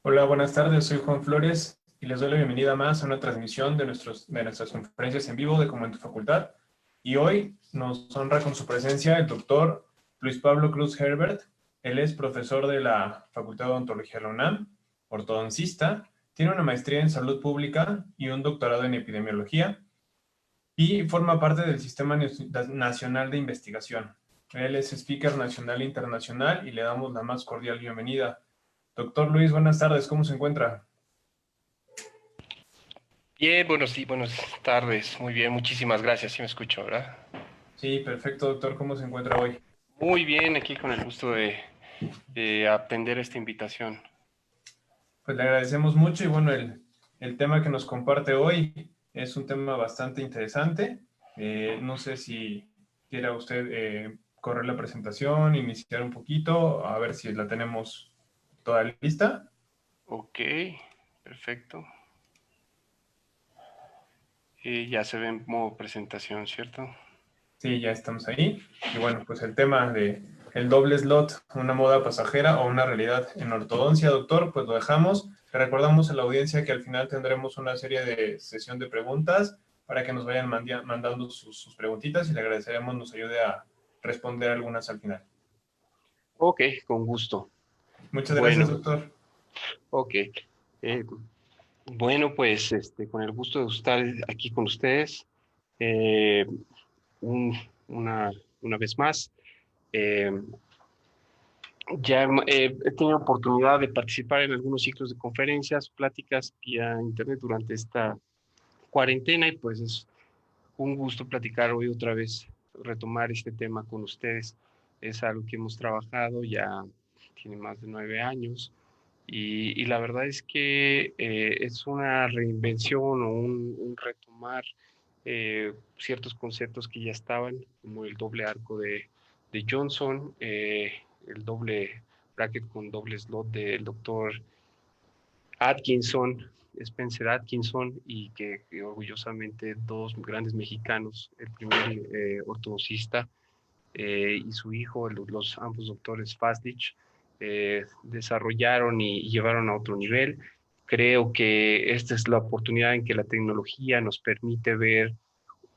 Hola, buenas tardes. Soy Juan Flores y les doy la bienvenida más a una transmisión de nuestras conferencias en vivo de Como en tu Facultad. Y hoy nos honra con su presencia el doctor Luis Pablo Cruz Herbert. Él es profesor de la Facultad de Odontología de la UNAM, ortodoncista, tiene una maestría en salud pública y un doctorado en epidemiología y forma parte del Sistema Nacional de Investigación. Él es speaker nacional e internacional y le damos la más cordial bienvenida. Doctor Luis, buenas tardes, ¿cómo se encuentra? Bien, buenas tardes. Muy bien, muchísimas gracias. Sí me escucho, ¿verdad? Sí, perfecto, doctor, ¿cómo se encuentra hoy? Muy bien, aquí con el gusto de atender esta invitación. Pues le agradecemos mucho y bueno, el tema que nos comparte hoy es un tema bastante interesante. No sé si quiera usted correr la presentación, iniciar un poquito, a ver si la tenemos toda lista. Ok, perfecto. Ya se ve en modo presentación, ¿cierto? Sí, ya estamos ahí. Y bueno, pues el tema de el doble slot, una moda pasajera o una realidad en ortodoncia, doctor, pues lo dejamos. Le recordamos a la audiencia que al final tendremos una serie de sesión de preguntas para que nos vayan mandando sus preguntitas y le agradeceremos nos ayude a responder algunas al final. Ok, con gusto. Muchas gracias, Bueno, doctor. ok. Eh, bueno, pues con el gusto de estar aquí con ustedes eh, un- una, una vez más. Eh, he tenido oportunidad de participar en algunos ciclos de conferencias, pláticas vía internet durante esta cuarentena y pues es un gusto platicar hoy otra vez, retomar este tema con ustedes. Es algo que hemos trabajado ya, tiene más de 9 años y la verdad es que es una reinvención o un retomar ciertos conceptos que ya estaban, como el doble arco de Johnson, el doble bracket con doble slot del doctor Atkinson, Spencer Atkinson, y que orgullosamente dos grandes mexicanos, el primer ortodoncista y su hijo, ambos doctores Faslich, desarrollaron y llevaron a otro nivel. Creo que esta es la oportunidad en que la tecnología nos permite ver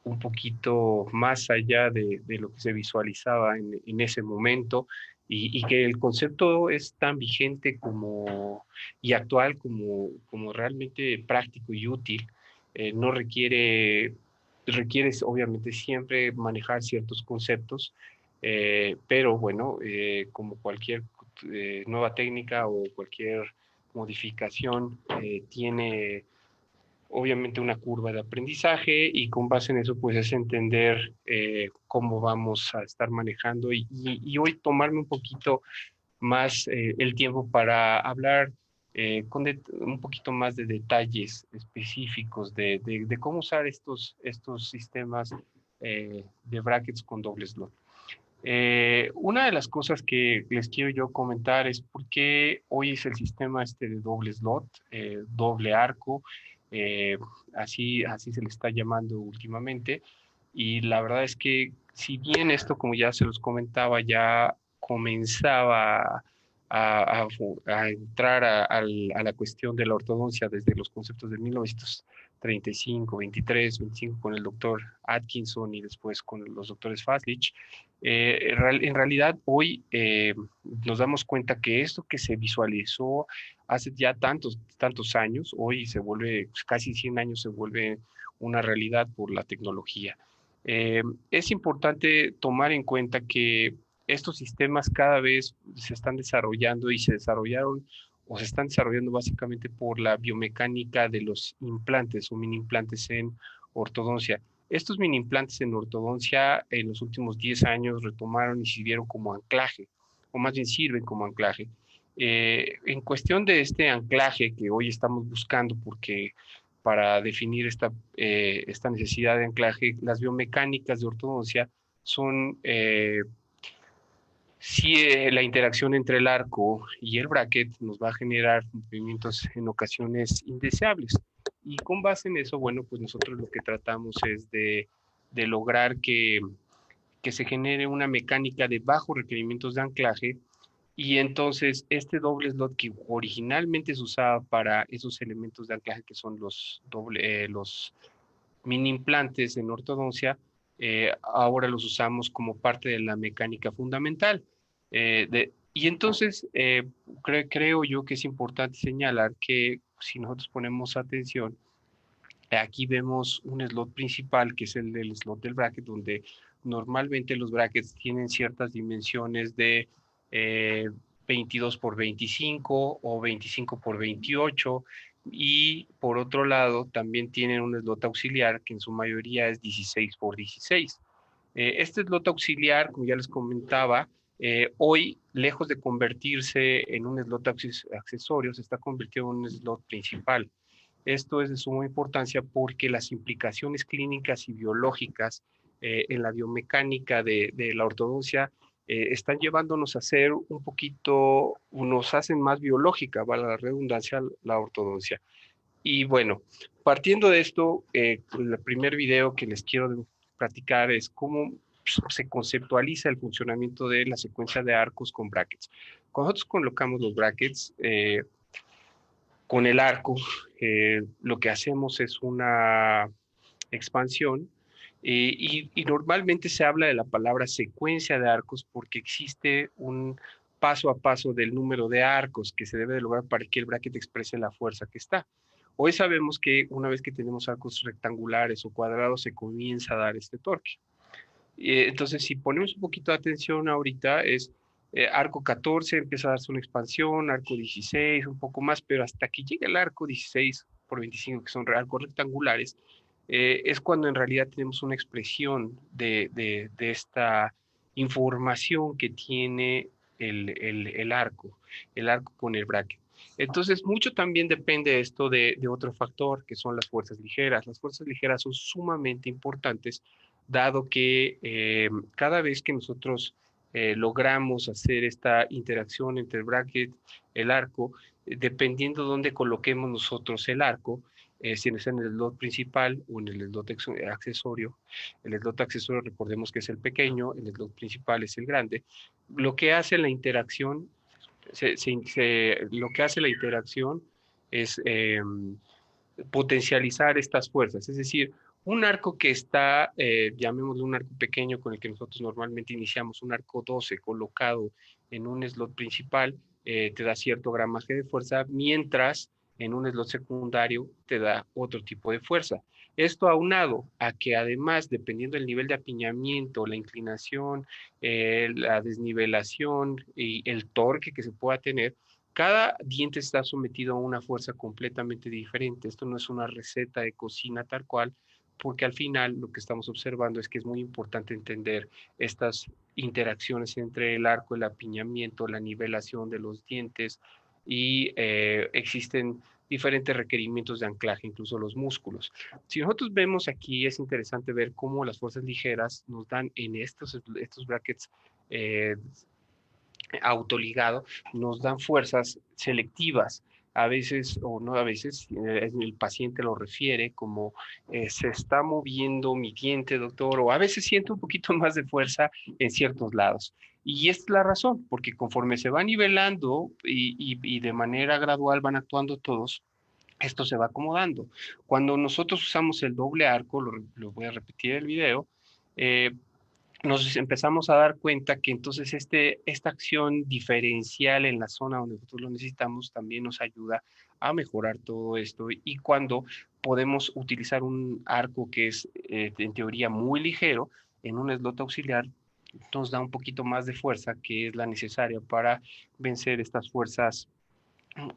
un poquito más allá de lo que se visualizaba en ese momento y que el concepto es tan vigente y actual como realmente práctico y útil. No requiere obviamente siempre manejar ciertos conceptos, pero bueno, como cualquier nueva técnica o cualquier modificación, tiene obviamente una curva de aprendizaje y con base en eso pues es entender cómo vamos a estar manejando y hoy tomarme un poquito más el tiempo para hablar un poquito más de detalles específicos de cómo usar estos sistemas de brackets con doble slot. Una de las cosas que les quiero yo comentar es por qué hoy es el sistema este de doble slot, doble arco, eh, así se le está llamando últimamente. Y la verdad es que si bien esto, como ya se los comentaba, ya comenzaba a entrar a la cuestión de la ortodoncia desde los conceptos de 1935, 23, 25 con el doctor Atkinson y después con los doctores Faslich, en realidad hoy nos damos cuenta que esto que se visualizó hace ya tantos años, hoy se vuelve, pues, casi 100 años se vuelve una realidad por la tecnología. Es importante tomar en cuenta que estos sistemas cada vez se están desarrollando y se desarrollaron o se están desarrollando básicamente por la biomecánica de los implantes o mini implantes en ortodoncia. Estos mini implantes en ortodoncia en los últimos 10 años retomaron y sirvieron como anclaje, o más bien sirven como anclaje. En cuestión de este anclaje que hoy estamos buscando, porque para definir esta necesidad de anclaje, las biomecánicas de ortodoncia son si la interacción entre el arco y el bracket nos va a generar movimientos en ocasiones indeseables. Y con base en eso, bueno, pues nosotros lo que tratamos es de lograr que se genere una mecánica de bajos requerimientos de anclaje Y entonces este doble slot que originalmente se usaba para esos elementos de anclaje que son los mini implantes en ortodoncia, ahora los usamos como parte de la mecánica fundamental. Y entonces creo yo que es importante señalar que si nosotros ponemos atención, aquí vemos un slot principal, que es el del slot del bracket, donde normalmente los brackets tienen ciertas dimensiones de eh, 22 por 25 o 25 por 28, y por otro lado también tienen un slot auxiliar que en su mayoría es 16 por 16. Este slot auxiliar, como ya les comentaba, hoy, lejos de convertirse en un slot accesorio, se está convirtiendo en un slot principal. Esto es de suma importancia porque las implicaciones clínicas y biológicas en la biomecánica de la ortodoncia están llevándonos a ser un poquito, nos hacen más biológica, vale la redundancia, la ortodoncia. Y bueno, partiendo de esto, el primer video que les quiero platicar es cómo se conceptualiza el funcionamiento de la secuencia de arcos con brackets. Cuando nosotros colocamos los brackets, con el arco, lo que hacemos es una expansión y normalmente se habla de la palabra secuencia de arcos porque existe un paso a paso del número de arcos que se debe de lograr para que el bracket exprese la fuerza que está. Hoy sabemos que una vez que tenemos arcos rectangulares o cuadrados se comienza a dar este torque. Entonces, si ponemos un poquito de atención ahorita, es arco 14, empieza a darse una expansión, arco 16, un poco más, pero hasta que llega el arco 16 por 25, que son arcos rectangulares, es cuando en realidad tenemos una expresión de esta información que tiene el arco con el bracket. Entonces, mucho también depende esto de otro factor, que son las fuerzas ligeras. Las fuerzas ligeras son sumamente importantes dado que cada vez que nosotros logramos hacer esta interacción entre el bracket, el arco, dependiendo de dónde coloquemos nosotros el arco, si es en el slot principal o en el slot accesorio. El slot accesorio, recordemos que es el pequeño, el slot principal es el grande. Lo que hace la interacción, lo que hace la interacción es potencializar estas fuerzas. Es decir, un arco que está, llamémoslo un arco pequeño con el que nosotros normalmente iniciamos, un arco 12 colocado en un slot principal, te da cierto gramaje de fuerza, mientras en un slot secundario te da otro tipo de fuerza. Esto aunado a que además, dependiendo del nivel de apiñamiento, la inclinación, la desnivelación y el torque que se pueda tener, cada diente está sometido a una fuerza completamente diferente. Esto no es una receta de cocina tal cual, porque al final lo que estamos observando es que es muy importante entender estas interacciones entre el arco, el apiñamiento, la nivelación de los dientes y existen diferentes requerimientos de anclaje, incluso los músculos. Si nosotros vemos aquí, es interesante ver cómo las fuerzas ligeras nos dan en estos brackets autoligado, nos dan fuerzas selectivas. A veces, o no a veces, el paciente lo refiere como se está moviendo mi diente, doctor, o a veces siento un poquito más de fuerza en ciertos lados. Y esta es la razón, porque conforme se va nivelando y de manera gradual van actuando todos, esto se va acomodando. Cuando nosotros usamos el doble arco, lo voy a repetir el video, nos empezamos a dar cuenta que entonces esta acción diferencial en la zona donde nosotros lo necesitamos también nos ayuda a mejorar todo esto. Y cuando podemos utilizar un arco que es en teoría muy ligero en un slot auxiliar, nos da un poquito más de fuerza, que es la necesaria para vencer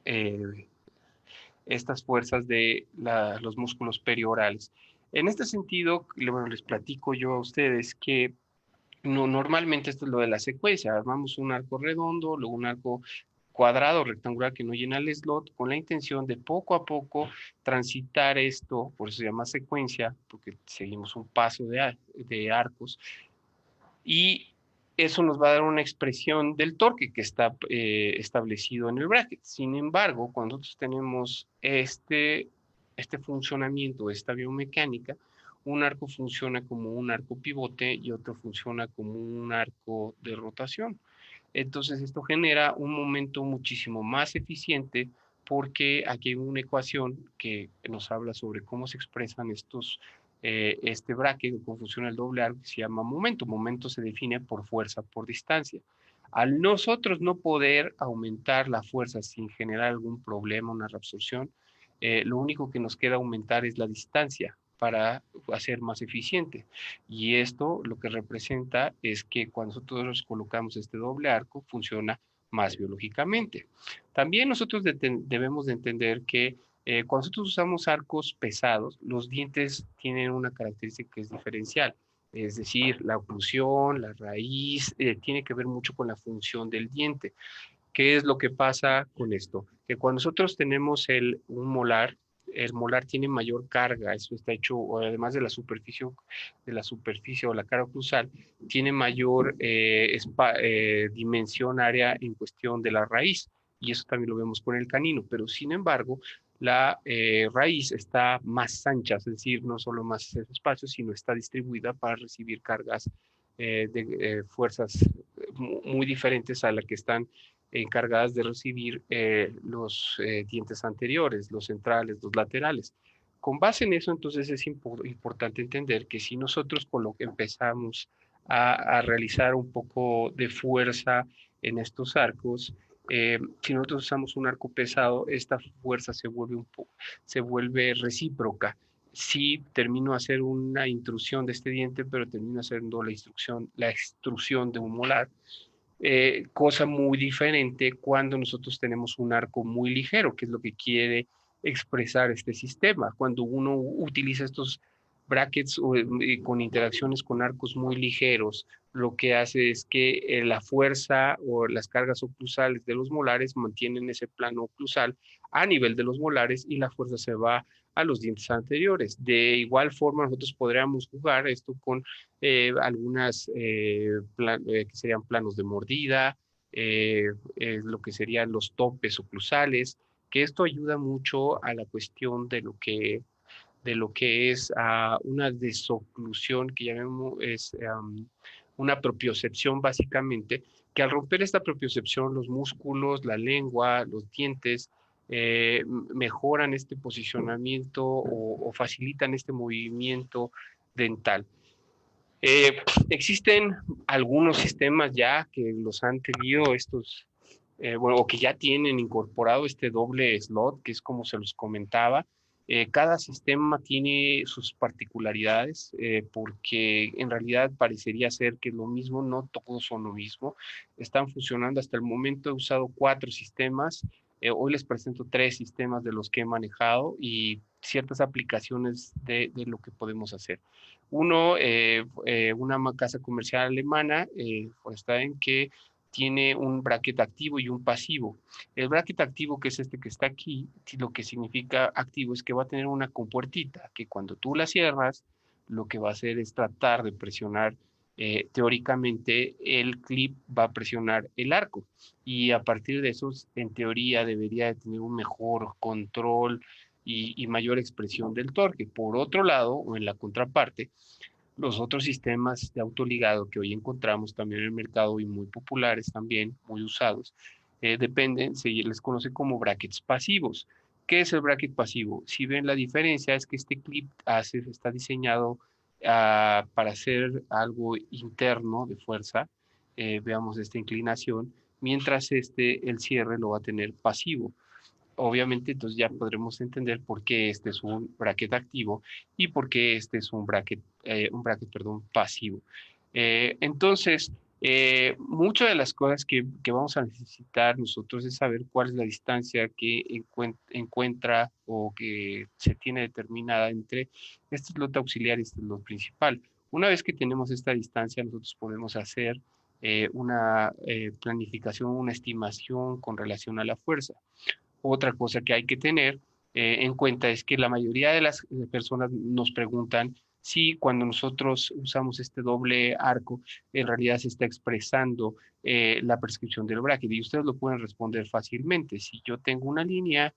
eh, estas fuerzas de los músculos periorales. En este sentido, bueno, les platico yo a ustedes que no, normalmente esto es lo de la secuencia. Armamos un arco redondo, luego un arco cuadrado, rectangular que no llena el slot, con la intención de poco a poco transitar esto, por eso se llama secuencia, porque seguimos un paso de arcos, y eso nos va a dar una expresión del torque que está establecido en el bracket. Sin embargo, cuando nosotros tenemos este funcionamiento, esta biomecánica, un arco funciona como un arco pivote y otro funciona como un arco de rotación. Entonces esto genera un momento muchísimo más eficiente porque aquí hay una ecuación que nos habla sobre cómo se expresan este bracket, cómo funciona el doble arco, que se llama momento. Momento se define por fuerza por distancia. Al nosotros no poder aumentar la fuerza sin generar algún problema, una reabsorción, lo único que nos queda aumentar es la distancia para hacer más eficiente. Y esto lo que representa es que cuando nosotros colocamos este doble arco, funciona más biológicamente. También nosotros debemos de entender que cuando nosotros usamos arcos pesados, los dientes tienen una característica que es diferencial. Es decir, la oclusión, la raíz, tiene que ver mucho con la función del diente. ¿Qué es lo que pasa con esto? Que cuando nosotros tenemos un molar, el molar tiene mayor carga, eso está hecho, además de la superficie o la cara oclusal, tiene mayor dimensión área en cuestión de la raíz, y eso también lo vemos con el canino, pero sin embargo, la raíz está más ancha, es decir, no solo más espacio, sino está distribuida para recibir cargas de fuerzas muy diferentes a las que están encargadas de recibir los dientes anteriores, los centrales, los laterales. Con base en eso, entonces es importante entender que si nosotros empezamos a realizar un poco de fuerza en estos arcos, si nosotros usamos un arco pesado, esta fuerza se vuelve recíproca. Si termino a hacer una intrusión de este diente, pero termino haciendo la extrusión de un molar, cosa muy diferente cuando nosotros tenemos un arco muy ligero, que es lo que quiere expresar este sistema. Cuando uno utiliza estos brackets con interacciones con arcos muy ligeros, lo que hace es que la fuerza o las cargas oclusales de los molares mantienen ese plano oclusal a nivel de los molares y la fuerza se va a los dientes anteriores. De igual forma, nosotros podríamos jugar esto con algunas que serían planos de mordida, lo que serían los topes oclusales, que esto ayuda mucho a la cuestión de lo que es una desoclusión, que llamemos es una propiocepción básicamente, que al romper esta propiocepción, los músculos, la lengua, los dientes, mejoran este posicionamiento o facilitan este movimiento dental. Existen algunos sistemas ya que los han tenido bueno, o que ya tienen incorporado este doble slot, que es como se los comentaba. Cada sistema tiene sus particularidades, porque en realidad parecería ser que lo mismo, no todos son lo mismo. Están funcionando hasta el momento, he usado 4 sistemas. Hoy les presento 3 sistemas de los que he manejado y ciertas aplicaciones de lo que podemos hacer. Uno, una casa comercial alemana, está en que tiene un bracket activo y un pasivo. El bracket activo, que es este que está aquí, lo que significa activo es que va a tener una compuertita, que cuando tú la cierras, lo que va a hacer es tratar de presionar, teóricamente, el clip va a presionar el arco. Y a partir de eso, en teoría, debería de tener un mejor control y mayor expresión del torque. Por otro lado, o en la contraparte, los otros sistemas de autoligado que hoy encontramos también en el mercado y muy populares también, muy usados, se les conoce como brackets pasivos. ¿Qué es el bracket pasivo? Si ven, la diferencia es que este clip está diseñado para hacer algo interno de fuerza, veamos esta inclinación, mientras el cierre lo va a tener pasivo. Obviamente, entonces ya podremos entender por qué este es un bracket activo y por qué este es un bracket, pasivo. Entonces, muchas de las cosas que vamos a necesitar nosotros es saber cuál es la distancia que encuentra o que se tiene determinada entre este slot auxiliar y este slot principal. Una vez que tenemos esta distancia, nosotros podemos hacer una planificación, una estimación con relación a la fuerza. Otra cosa que hay que tener en cuenta es que la mayoría de las personas nos preguntan si cuando nosotros usamos este doble arco, en realidad se está expresando la prescripción del bracket. Y ustedes lo pueden responder fácilmente. Si yo tengo una línea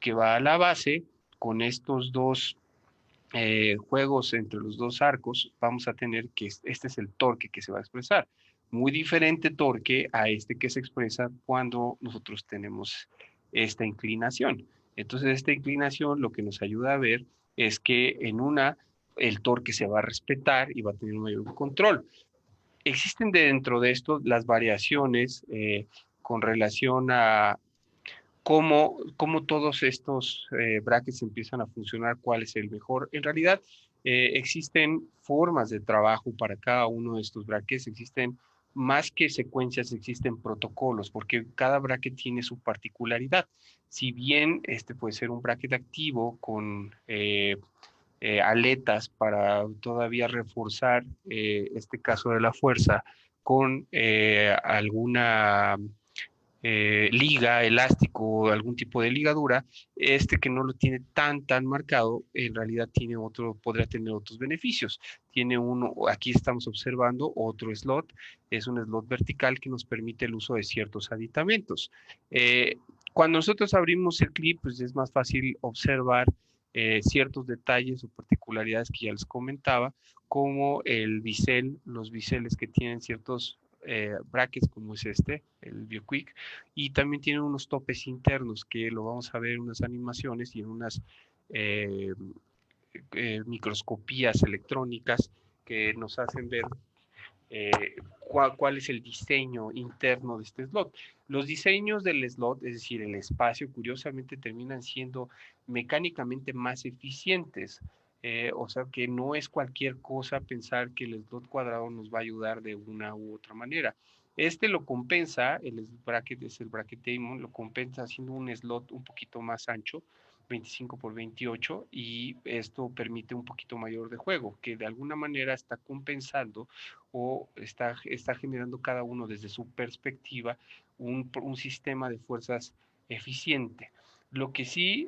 que va a la base con estos dos juegos entre los dos arcos, vamos a tener que este es el torque que se va a expresar. muy diferente torque a este que se expresa cuando nosotros tenemos esta inclinación. Entonces, esta inclinación lo que nos ayuda a ver es que en una el torque se va a respetar y va a tener un mayor control. Existen dentro de esto las variaciones con relación a cómo todos estos brackets empiezan a funcionar, cuál es el mejor. En realidad, existen formas de trabajo para cada uno de estos brackets, existen más que secuencias, existen protocolos, porque cada bracket tiene su particularidad. Si bien este puede ser un bracket activo con aletas para todavía reforzar este caso de la fuerza con alguna liga, elástico, algún tipo de ligadura, este que no lo tiene tan marcado, en realidad tiene otro, podría tener otros beneficios. Tiene uno, aquí estamos observando otro slot, es un slot vertical que nos permite el uso de ciertos aditamentos. Cuando nosotros abrimos el clip, pues es más fácil observar ciertos detalles o particularidades que ya les comentaba, como el bisel, los biseles que tienen ciertos brackets como es este, el BioQuick, y también tiene unos topes internos que lo vamos a ver en unas animaciones y en unas eh, microscopías electrónicas que nos hacen ver cuál es el diseño interno de este slot. Los diseños del slot, es decir, el espacio, curiosamente terminan siendo mecánicamente más eficientes. O sea que no es cualquier cosa pensar que el slot cuadrado nos va a ayudar de una u otra manera. Este lo compensa, el bracket es el bracket Damon, lo compensa haciendo un slot un poquito más ancho, 25 por 28, y esto permite un poquito mayor de juego, que de alguna manera está compensando o está generando cada uno desde su perspectiva un sistema de fuerzas eficiente. Lo que sí,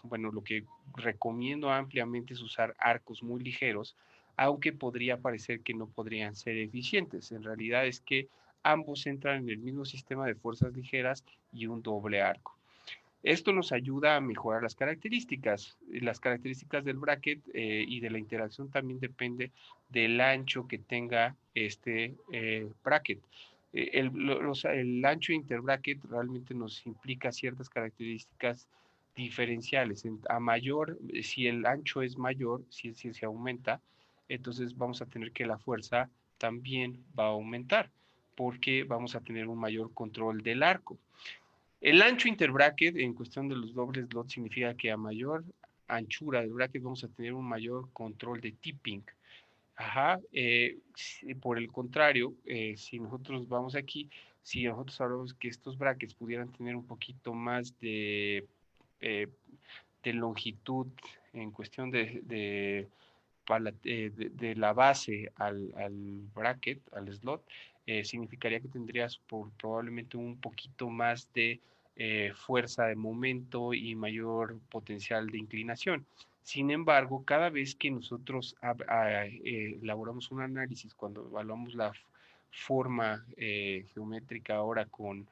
bueno, lo que recomiendo ampliamente es usar arcos muy ligeros, aunque podría parecer que no podrían ser eficientes. En realidad es que ambos entran en el mismo sistema de fuerzas ligeras y un doble arco. Esto nos ayuda a mejorar las características. Las características del bracket y de la interacción también depende del ancho que tenga este bracket. El ancho interbracket realmente nos implica ciertas características diferenciales. A mayor, si el ancho es mayor, si se aumenta, entonces vamos a tener que la fuerza también va a aumentar porque vamos a tener un mayor control del arco. El ancho interbracket en cuestión de los dobles slots significa que a mayor anchura del bracket vamos a tener un mayor control de tipping. Ajá, por el contrario, si nosotros vamos aquí, si nosotros hablamos que estos brackets pudieran tener un poquito más eh, de longitud en cuestión de la base al bracket, al slot, significaría que tendrías probablemente un poquito más de fuerza de momento y mayor potencial de inclinación. Sin embargo, cada vez que nosotros elaboramos un análisis, cuando evaluamos la forma geométrica ahora con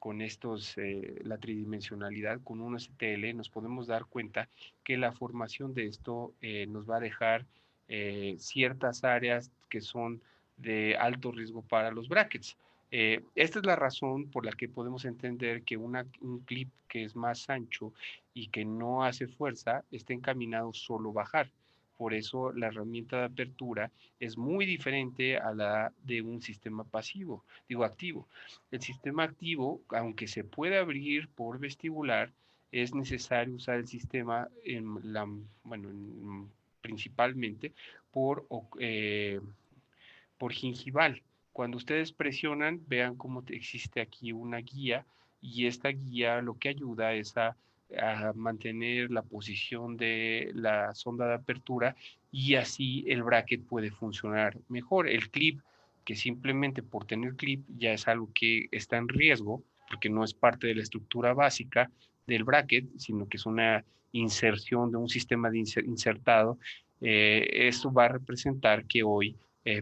la tridimensionalidad, con un STL, nos podemos dar cuenta que la formación de esto nos va a dejar ciertas áreas que son de alto riesgo para los brackets. Esta es la razón por la que podemos entender que un clip que es más ancho y que no hace fuerza está encaminado solo a bajar. Por eso la herramienta de apertura es muy diferente a la de un sistema pasivo, digo activo. El sistema activo, aunque se puede abrir por vestibular, es necesario usar el sistema principalmente por, por gingival. Cuando ustedes presionan, vean cómo existe aquí una guía y esta guía lo que ayuda es a mantener la posición de la sonda de apertura y así el bracket puede funcionar mejor. El clip, que simplemente por tener clip ya es algo que está en riesgo porque no es parte de la estructura básica del bracket, sino que es una inserción de un sistema de insertado. Esto va a representar que hoy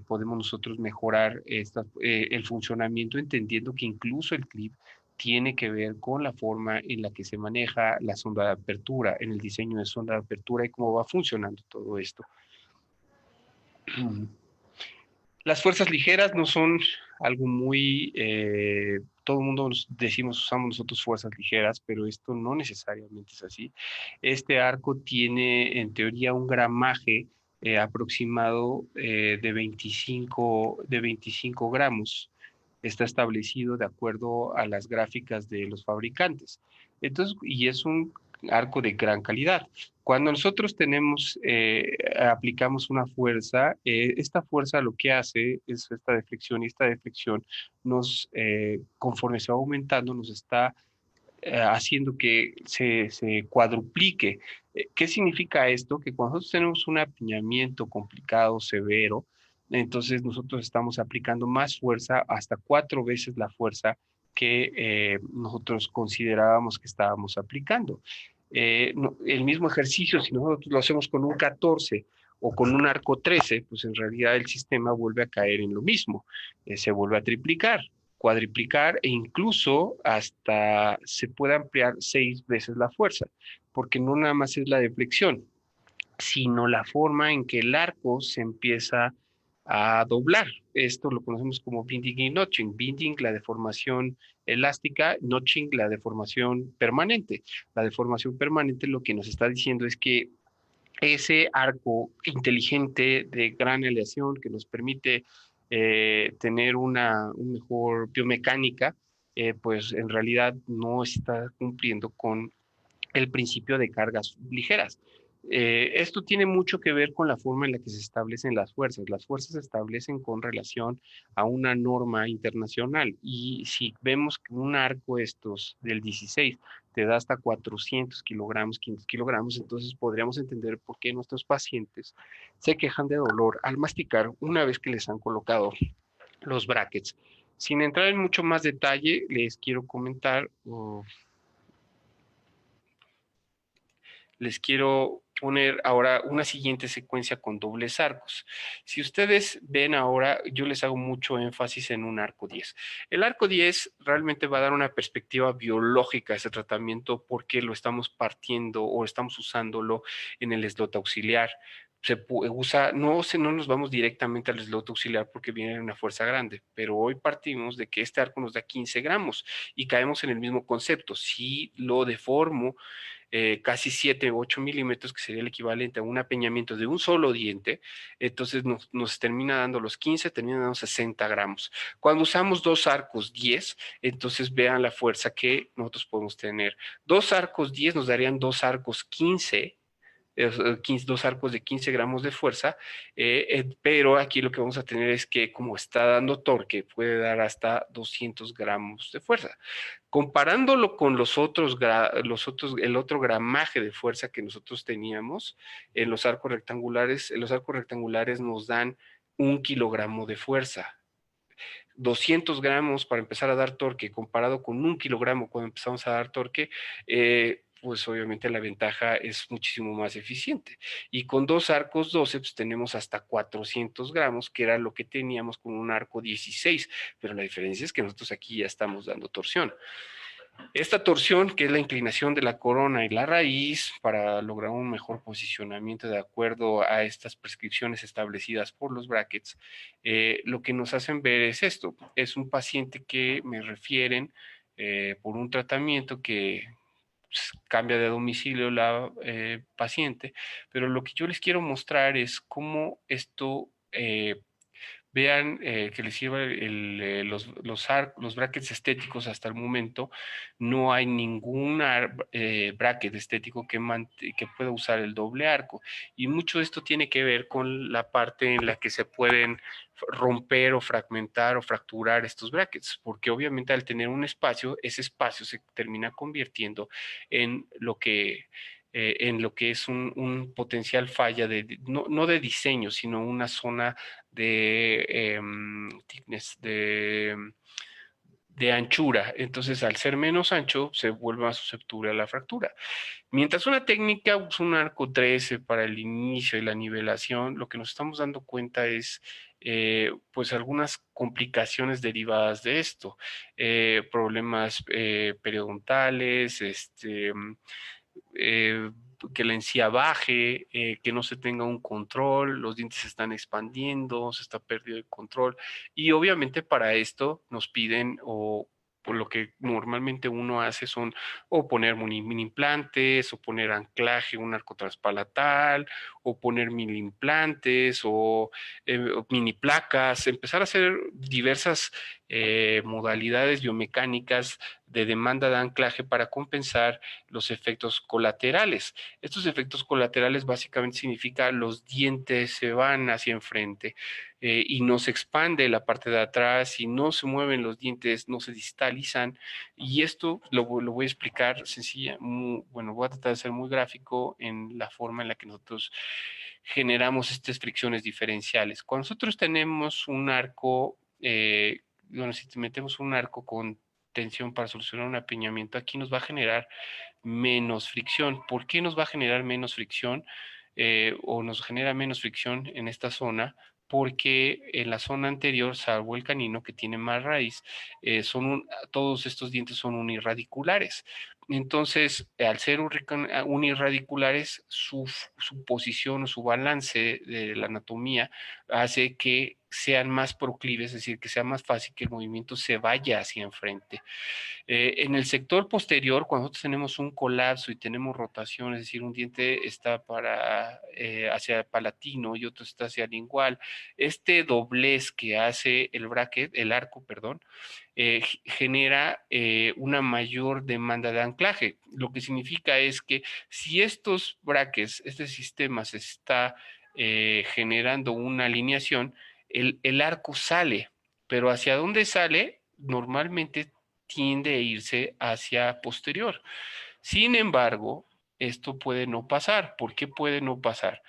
podemos nosotros mejorar el funcionamiento entendiendo que incluso el clip tiene que ver con la forma en la que se maneja la sonda de apertura, en el diseño de sonda de apertura y cómo va funcionando todo esto. Las fuerzas ligeras no son algo muy, todo el mundo decimos, usamos nosotros fuerzas ligeras, pero esto no necesariamente es así. Este arco tiene en teoría un gramaje aproximado de 25 gramos. Está establecido de acuerdo a las gráficas de los fabricantes. Entonces, y es un arco de gran calidad. Cuando nosotros aplicamos una fuerza, esta fuerza lo que hace es esta deflexión, y esta deflexión conforme se va aumentando, nos está haciendo que se cuadruplique. ¿Qué significa esto? Que cuando nosotros tenemos un apiñamiento complicado, severo, entonces nosotros estamos aplicando más fuerza, hasta 4 veces la fuerza que nosotros considerábamos que estábamos aplicando. El mismo ejercicio, si nosotros lo hacemos con un 14 o con un arco 13, pues en realidad el sistema vuelve a caer en lo mismo, se vuelve a triplicar, cuadriplicar e incluso hasta se puede ampliar 6 veces la fuerza, porque no nada más es la deflexión, sino la forma en que el arco se empieza a doblar. Esto lo conocemos como bending y notching. Bending, la deformación elástica; notching, la deformación permanente. La deformación permanente lo que nos está diciendo es que ese arco inteligente de gran aleación que nos permite tener un mejor biomecánica, pues en realidad no está cumpliendo con el principio de cargas ligeras. Esto tiene mucho que ver con la forma en la que se establecen las fuerzas. Las fuerzas se establecen con relación a una norma internacional, y si vemos que un arco estos del 16 te da hasta 400 kilogramos, 500 kilogramos, entonces podríamos entender por qué nuestros pacientes se quejan de dolor al masticar una vez que les han colocado los brackets. Sin entrar en mucho más detalle, les quiero comentar, les quiero poner ahora una siguiente secuencia con dobles arcos. Si ustedes ven ahora, yo les hago mucho énfasis en un arco 10. El arco 10 realmente va a dar una perspectiva biológica a ese tratamiento, porque lo estamos partiendo o estamos usándolo en el slot auxiliar. Se usa, no nos vamos directamente al slot auxiliar porque viene una fuerza grande, pero hoy partimos de que este arco nos da 15 gramos y caemos en el mismo concepto. Si lo deformo casi 7 u 8 milímetros, que sería el equivalente a un apeñamiento de un solo diente, entonces nos termina dando los 15, termina dando 60 gramos. Cuando usamos dos arcos 10, entonces vean la fuerza que nosotros podemos tener. Dos arcos 10 nos darían dos arcos 15, 2 arcos de 15 gramos de fuerza, pero aquí lo que vamos a tener es que, como está dando torque, puede dar hasta 200 gramos de fuerza. Comparándolo con el otro gramaje de fuerza que nosotros teníamos en los arcos rectangulares nos dan 1 kilogramo de fuerza. 200 gramos para empezar a dar torque, comparado con 1 kilogramo cuando empezamos a dar torque, pues obviamente la ventaja es muchísimo más eficiente. Y con dos arcos 12, pues tenemos hasta 400 gramos, que era lo que teníamos con un arco 16, pero la diferencia es que nosotros aquí ya estamos dando torsión. Esta torsión, que es la inclinación de la corona y la raíz, para lograr un mejor posicionamiento de acuerdo a estas prescripciones establecidas por los brackets, lo que nos hacen ver es esto. Es un paciente que me refieren por un tratamiento que pues, cambia de domicilio la paciente, pero lo que yo les quiero mostrar es cómo esto vean que les sirva los brackets estéticos. Hasta el momento no hay ningún bracket estético que pueda usar el doble arco, y mucho de esto tiene que ver con la parte en la que se pueden romper o fragmentar o fracturar estos brackets, porque obviamente al tener un espacio, ese espacio se termina convirtiendo en lo que es un potencial falla no de diseño, sino una zona thickness, de anchura. Entonces, al ser menos ancho, se vuelve más susceptible a la fractura. Mientras una técnica usa un arco 13 para el inicio y la nivelación, lo que nos estamos dando cuenta es pues algunas complicaciones derivadas de esto, problemas periodontales, que la encía baje, que no se tenga un control, los dientes se están expandiendo, se está perdiendo el control. Y obviamente para esto nos piden o por lo que normalmente uno hace son o poner mini implantes, o poner anclaje, un arco transpalatal, o poner mini implantes, o mini placas, empezar a hacer diversas modalidades biomecánicas de demanda de anclaje para compensar los efectos colaterales. Estos efectos colaterales básicamente significa los dientes se van hacia enfrente y no se expande la parte de atrás y no se mueven los dientes, no se distalizan. Y esto lo voy a explicar sencilla, bueno, voy a tratar de ser muy gráfico en la forma en la que nosotros generamos estas fricciones diferenciales. Cuando nosotros tenemos un arco, bueno, si metemos un arco con tensión para solucionar un apiñamiento, aquí nos va a generar menos fricción. ¿Por qué nos va a generar menos fricción? O nos genera menos fricción en esta zona, porque en la zona anterior, salvo el canino que tiene más raíz, todos estos dientes son unirradiculares. Entonces, al ser unirradiculares, su posición o su balance de la anatomía hace que sean más proclives, es decir, que sea más fácil que el movimiento se vaya hacia enfrente. En el sector posterior, cuando nosotros tenemos un colapso y tenemos rotación, es decir, un diente está hacia el palatino y otro está hacia el lingual, este doblez que hace el bracket, el arco, perdón, genera una mayor demanda de anclaje. Lo que significa es que si estos brackets, este sistema se está generando una alineación, el arco sale, pero ¿hacia dónde sale? Normalmente tiende a irse hacia posterior. Sin embargo, esto puede no pasar. ¿Por qué puede no pasar?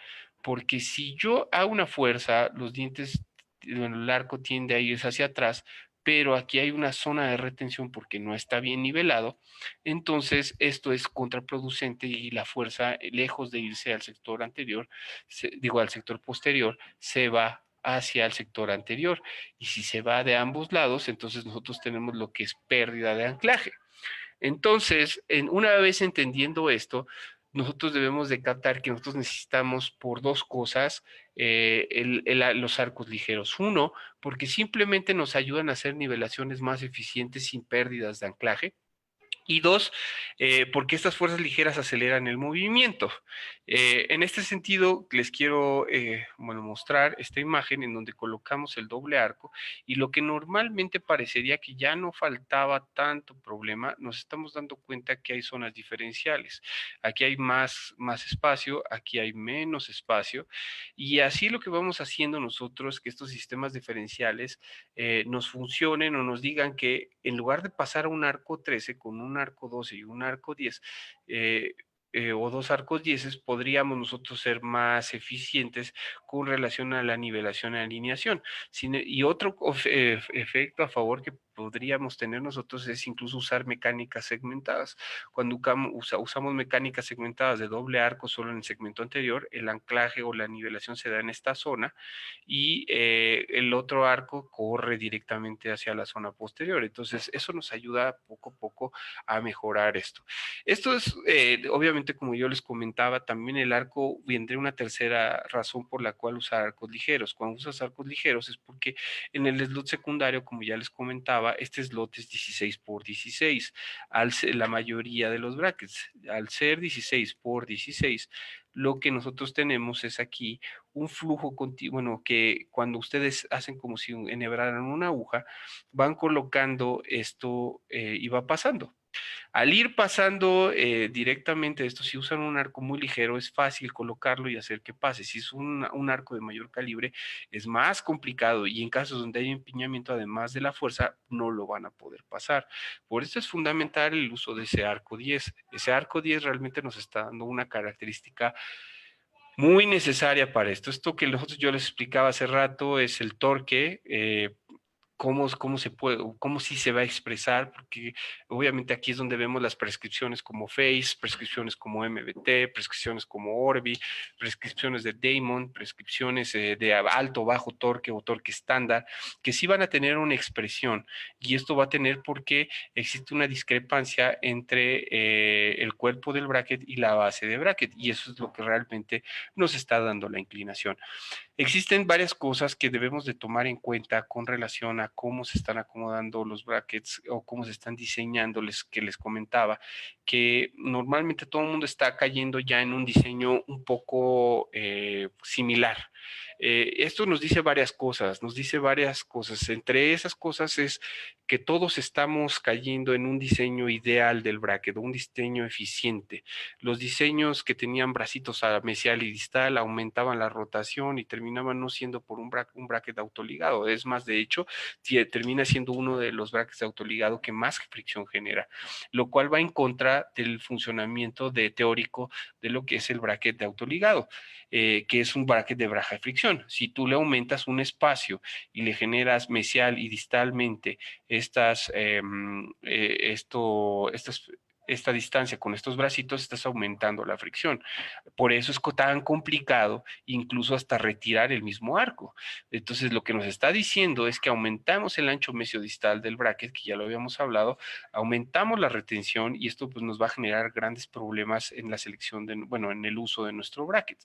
Porque si yo hago una fuerza, los dientes, el arco tiende a irse hacia atrás, pero aquí hay una zona de retención porque no está bien nivelado, entonces esto es contraproducente y la fuerza, lejos de irse al sector anterior, al sector posterior, se va hacia el sector anterior. Y si se va de ambos lados, entonces nosotros tenemos lo que es pérdida de anclaje. Entonces, una vez entendiendo esto, nosotros debemos de captar que nosotros necesitamos por dos cosas los arcos ligeros. Uno, porque simplemente nos ayudan a hacer nivelaciones más eficientes sin pérdidas de anclaje. Y dos, porque estas fuerzas ligeras aceleran el movimiento. En este sentido, les quiero mostrar esta imagen en donde colocamos el doble arco y lo que normalmente parecería que ya no faltaba tanto problema, nos estamos dando cuenta que hay zonas diferenciales. Aquí hay más espacio, aquí hay menos espacio y así lo que vamos haciendo nosotros, que estos sistemas diferenciales nos funcionen o nos digan que en lugar de pasar a un arco 13 con un arco 12 y un arco 10, o dos arcos 10, podríamos nosotros ser más eficientes con relación a la nivelación y alineación. Y otro efecto a favor que podríamos tener nosotros es incluso usar mecánicas segmentadas. Cuando usamos mecánicas segmentadas de doble arco solo en el segmento anterior, el anclaje o la nivelación se da en esta zona y el otro arco corre directamente hacia la zona posterior. Entonces, eso nos ayuda poco a poco a mejorar esto. Esto es, obviamente, como yo les comentaba, también el arco vendría una tercera razón por la cual usar arcos ligeros. Cuando usas arcos ligeros es porque en el slot secundario, como ya les comentaba, este slot es 16 por 16, la mayoría de los brackets. Al ser 16 por 16, lo que nosotros tenemos es aquí un flujo continuo, bueno, que cuando ustedes hacen como si enhebraran una aguja, van colocando esto y va pasando. Al ir pasando directamente esto, si usan un arco muy ligero, es fácil colocarlo y hacer que pase. Si es un arco de mayor calibre, es más complicado y en casos donde hay empiñamiento, además de la fuerza, no lo van a poder pasar. Por eso es fundamental el uso de ese arco 10. Ese arco 10 realmente nos está dando una característica muy necesaria para esto. Esto que yo les explicaba hace rato es el torque cómo se puede, cómo sí se va a expresar, porque obviamente aquí es donde vemos las prescripciones como FACE, prescripciones como MBT, prescripciones como Orbi, prescripciones de Damon, prescripciones de alto, bajo torque o torque estándar, que sí van a tener una expresión, y esto va a tener porque existe una discrepancia entre el cuerpo del bracket y la base de bracket, y eso es lo que realmente nos está dando la inclinación. Existen varias cosas que debemos de tomar en cuenta con relación a cómo se están acomodando los brackets o cómo se están diseñando, que les comentaba, que normalmente todo el mundo está cayendo ya en un diseño un poco similar. Esto nos dice varias cosas, Entre esas cosas es que todos estamos cayendo en un diseño ideal del bracket, un diseño eficiente. Los diseños que tenían bracitos a mesial y distal aumentaban la rotación y terminaban no siendo por un bracket autoligado. Es más, de hecho, termina siendo uno de los brackets de autoligado que más fricción genera, lo cual va en contra del funcionamiento teórico de lo que es el bracket de autoligado, que es un bracket de baja fricción. Si tú le aumentas un espacio y le generas mesial y distalmente esta distancia con estos bracitos, estás aumentando la fricción. Por eso es tan complicado incluso hasta retirar el mismo arco. Entonces, lo que nos está diciendo es que aumentamos el ancho mesiodistal del bracket, que ya lo habíamos hablado, aumentamos la retención y esto pues nos va a generar grandes problemas en la selección en el uso de nuestro bracket.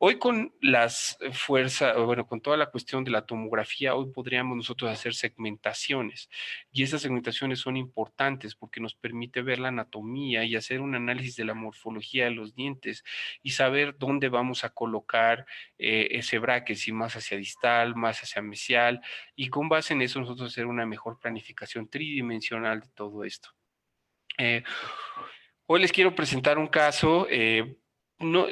Hoy con las fuerzas, bueno, con toda la cuestión de la tomografía, hoy podríamos nosotros hacer segmentaciones y esas segmentaciones son importantes porque nos permite ver la anatomía y hacer un análisis de la morfología de los dientes y saber dónde vamos a colocar ese bracket, si más hacia distal, más hacia mesial, y con base en eso nosotros hacer una mejor planificación tridimensional de todo esto. Hoy les quiero presentar un caso. No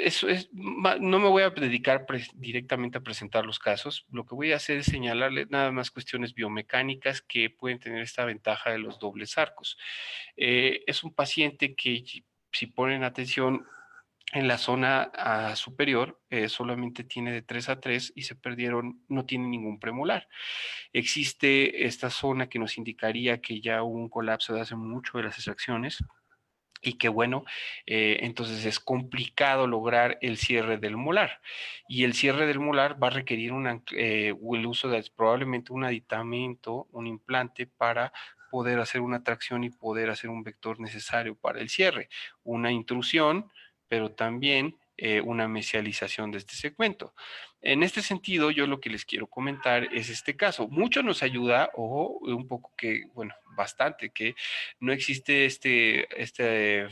me voy a dedicar directamente a presentar los casos. Lo que voy a hacer es señalarles nada más cuestiones biomecánicas que pueden tener esta ventaja de los dobles arcos. Es un paciente que, si ponen atención, en la zona superior solamente tiene de 3 a 3 y se perdieron, no tiene ningún premolar. Existe esta zona que nos indicaría que ya hubo un colapso de hace mucho de las extracciones y que bueno, entonces es complicado lograr el cierre del molar, y el cierre del molar va a requerir el uso de probablemente un aditamento, un implante para poder hacer una tracción y poder hacer un vector necesario para el cierre, una intrusión, pero también una mesialización de este segmento. En este sentido, yo lo que les quiero comentar es este caso. Mucho nos ayuda, o un poco que, bueno, bastante, que no existe este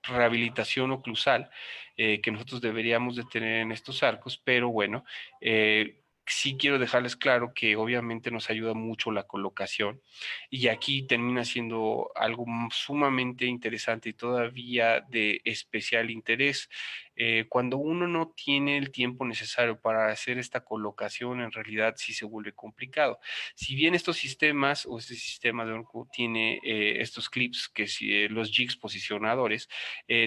rehabilitación oclusal que nosotros deberíamos de tener en estos arcos, pero bueno, sí quiero dejarles claro que obviamente nos ayuda mucho la colocación, y aquí termina siendo algo sumamente interesante y todavía de especial interés. Cuando uno no tiene el tiempo necesario para hacer esta colocación, en realidad sí se vuelve complicado. Si bien estos sistemas o este sistema de Orco tiene estos clips, que si, los jigs posicionadores,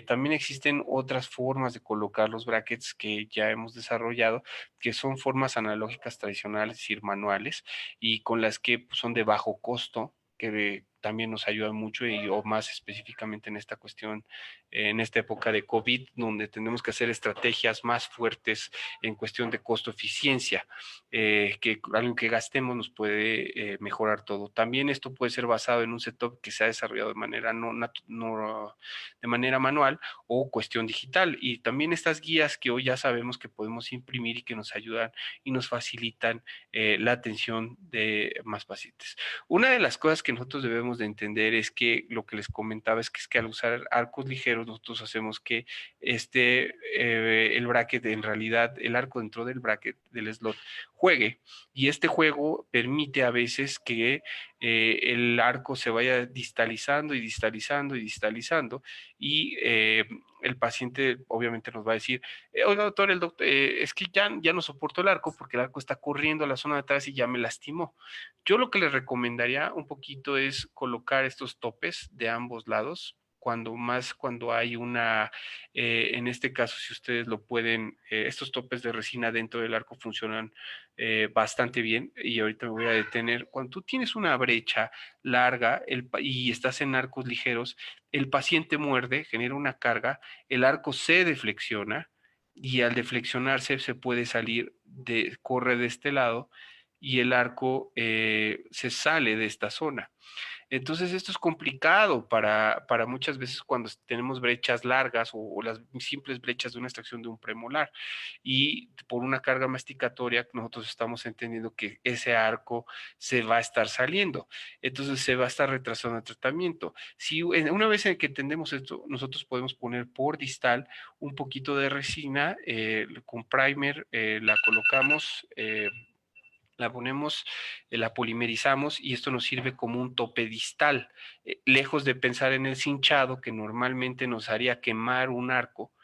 también existen otras formas de colocar los brackets que ya hemos desarrollado, que son formas analógicas tradicionales, es decir, manuales, y con las que pues, son de bajo costo, que también nos ayudan mucho, o más específicamente en esta cuestión, en esta época de COVID, donde tenemos que hacer estrategias más fuertes en cuestión de costo-eficiencia, que algo que gastemos nos puede mejorar todo. También esto puede ser basado en un setup que se ha desarrollado de manera de manera manual o cuestión digital, y también estas guías que hoy ya sabemos que podemos imprimir y que nos ayudan y nos facilitan la atención de más pacientes. Una de las cosas que nosotros debemos de entender es que lo que les comentaba es que al usar arcos ligeros nosotros hacemos que el bracket, en realidad el arco dentro del bracket del slot juegue, y este juego permite a veces que el arco se vaya distalizando y distalizando y distalizando, y el paciente obviamente nos va a decir, oiga doctor, es que ya no soporto el arco porque el arco está corriendo a la zona de atrás y ya me lastimó. Yo lo que le recomendaría un poquito es colocar estos topes de ambos lados cuando hay una, en este caso, si ustedes lo pueden, estos topes de resina dentro del arco funcionan bastante bien, y ahorita me voy a detener. Cuando tú tienes una brecha larga y estás en arcos ligeros, el paciente muerde, genera una carga, el arco se deflexiona, y al deflexionarse se puede salir, corre de este lado, y el arco se sale de esta zona. Entonces esto es complicado para muchas veces cuando tenemos brechas largas o las simples brechas de una extracción de un premolar, y por una carga masticatoria nosotros estamos entendiendo que ese arco se va a estar saliendo, entonces se va a estar retrasando el tratamiento. Si una vez en que entendemos esto, nosotros podemos poner por distal un poquito de resina con primer, la colocamos, la ponemos, la polimerizamos, y esto nos sirve como un tope distal. Lejos de pensar en el cinchado, que normalmente nos haría quemar un arco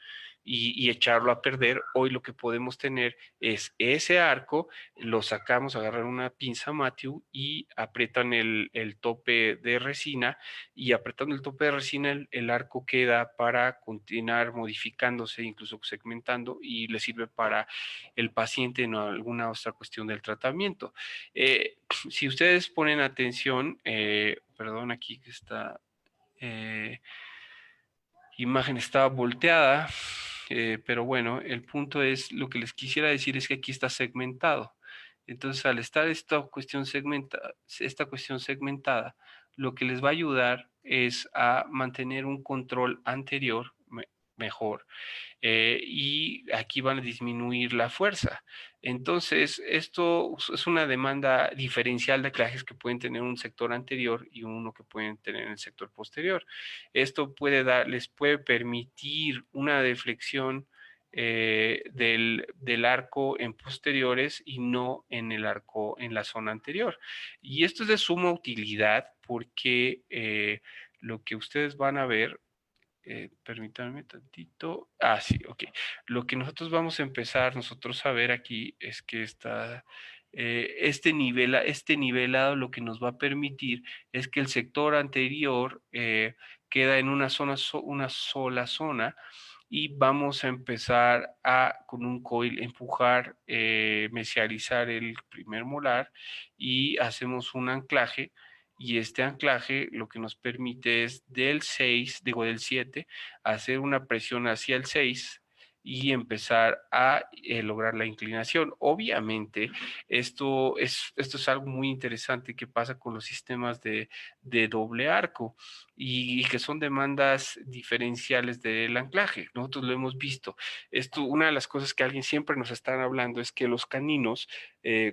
y echarlo a perder, hoy lo que podemos tener es ese arco, lo sacamos, agarran una pinza Matthew y aprietan el tope de resina, y apretando el tope de resina el arco queda para continuar modificándose, incluso segmentando, y le sirve para el paciente en alguna otra cuestión del tratamiento. Si ustedes ponen atención, perdón, aquí que esta imagen estaba volteada, pero bueno, el punto es, lo que les quisiera decir es que aquí está segmentado. Entonces, al estar esta cuestión segmentada, lo que les va a ayudar es a mantener un control anterior mejor, y aquí van a disminuir la fuerza. Entonces, esto es una demanda diferencial de anclajes que pueden tener un sector anterior y uno que pueden tener en el sector posterior. Esto les puede permitir una deflexión del arco en posteriores y no en el arco en la zona anterior. Y esto es de suma utilidad porque lo que ustedes van a ver, permítanme tantito. Ah, sí, ok. Lo que nosotros vamos a empezar nosotros a ver aquí es que este nivelado lo que nos va a permitir es que el sector anterior queda en una sola zona, y vamos a empezar con un coil, empujar, mesializar el primer molar, y hacemos un anclaje, y este anclaje lo que nos permite es del 7, hacer una presión hacia el 6 y empezar a lograr la inclinación. Obviamente, esto es algo muy interesante que pasa con los sistemas de doble arco, y que son demandas diferenciales del anclaje. Nosotros lo hemos visto. Una de las cosas que alguien siempre nos están hablando es que los caninos,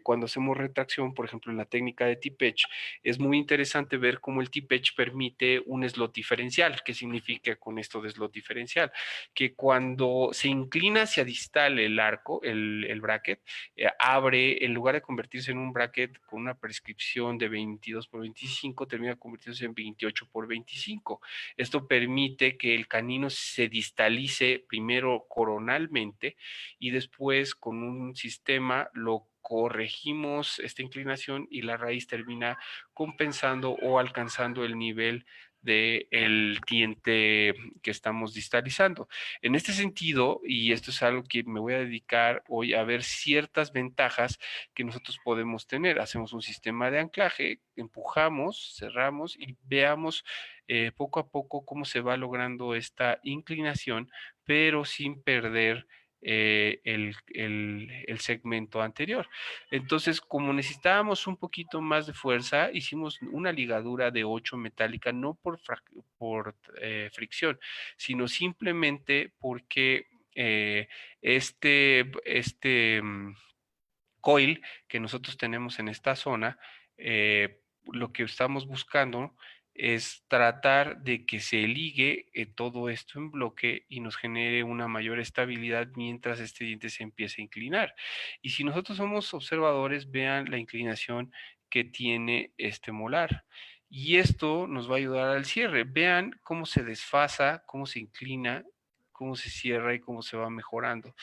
cuando hacemos retracción, por ejemplo, en la técnica de T-Pitch, es muy interesante ver cómo el T-Pitch permite un slot diferencial. ¿Qué significa con esto de slot diferencial? Que cuando se inclina hacia distal el arco, el bracket, abre, en lugar de convertirse en un bracket con una prescripción de 22 por 25, termina convirtiéndose en 28 por 25. Esto permite que el canino se distalice primero coronalmente, y después con un sistema lo corregimos esta inclinación, y la raíz termina compensando o alcanzando el nivel del diente que estamos distalizando. En este sentido, y esto es algo que me voy a dedicar hoy a ver ciertas ventajas que nosotros podemos tener. Hacemos un sistema de anclaje, empujamos, cerramos y veamos poco a poco cómo se va logrando esta inclinación, pero sin perder el segmento anterior. Entonces, como necesitábamos un poquito más de fuerza, hicimos una ligadura de 8 metálica, no por fricción, sino simplemente porque este coil que nosotros tenemos en esta zona, lo que estamos buscando es tratar de que se ligue todo esto en bloque y nos genere una mayor estabilidad mientras este diente se empiece a inclinar. Y si nosotros somos observadores, vean la inclinación que tiene este molar. Y esto nos va a ayudar al cierre. Vean cómo se desfasa, cómo se inclina, cómo se cierra y cómo se va mejorando.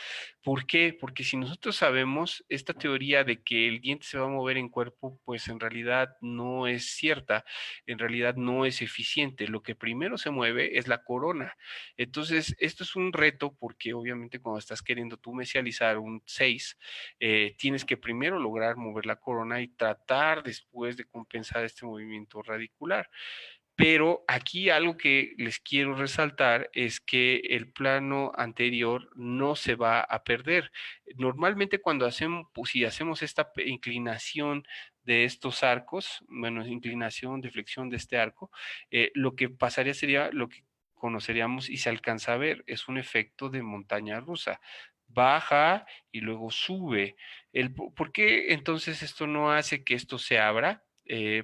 ¿Por qué? Porque si nosotros sabemos esta teoría de que el diente se va a mover en cuerpo, pues en realidad no es cierta, en realidad no es eficiente. Lo que primero se mueve es la corona. Entonces, esto es un reto porque obviamente cuando estás queriendo tú mesializar un 6, tienes que primero lograr mover la corona y tratar después de compensar este movimiento radicular. Pero aquí algo que les quiero resaltar es que el plano anterior no se va a perder. Normalmente cuando hacemos, pues, si hacemos esta inclinación de estos arcos, bueno, inclinación, deflexión de este arco, lo que pasaría sería lo que conoceríamos y se alcanza a ver, es un efecto de montaña rusa. Baja y luego sube. ¿Por qué entonces esto no hace que esto se abra?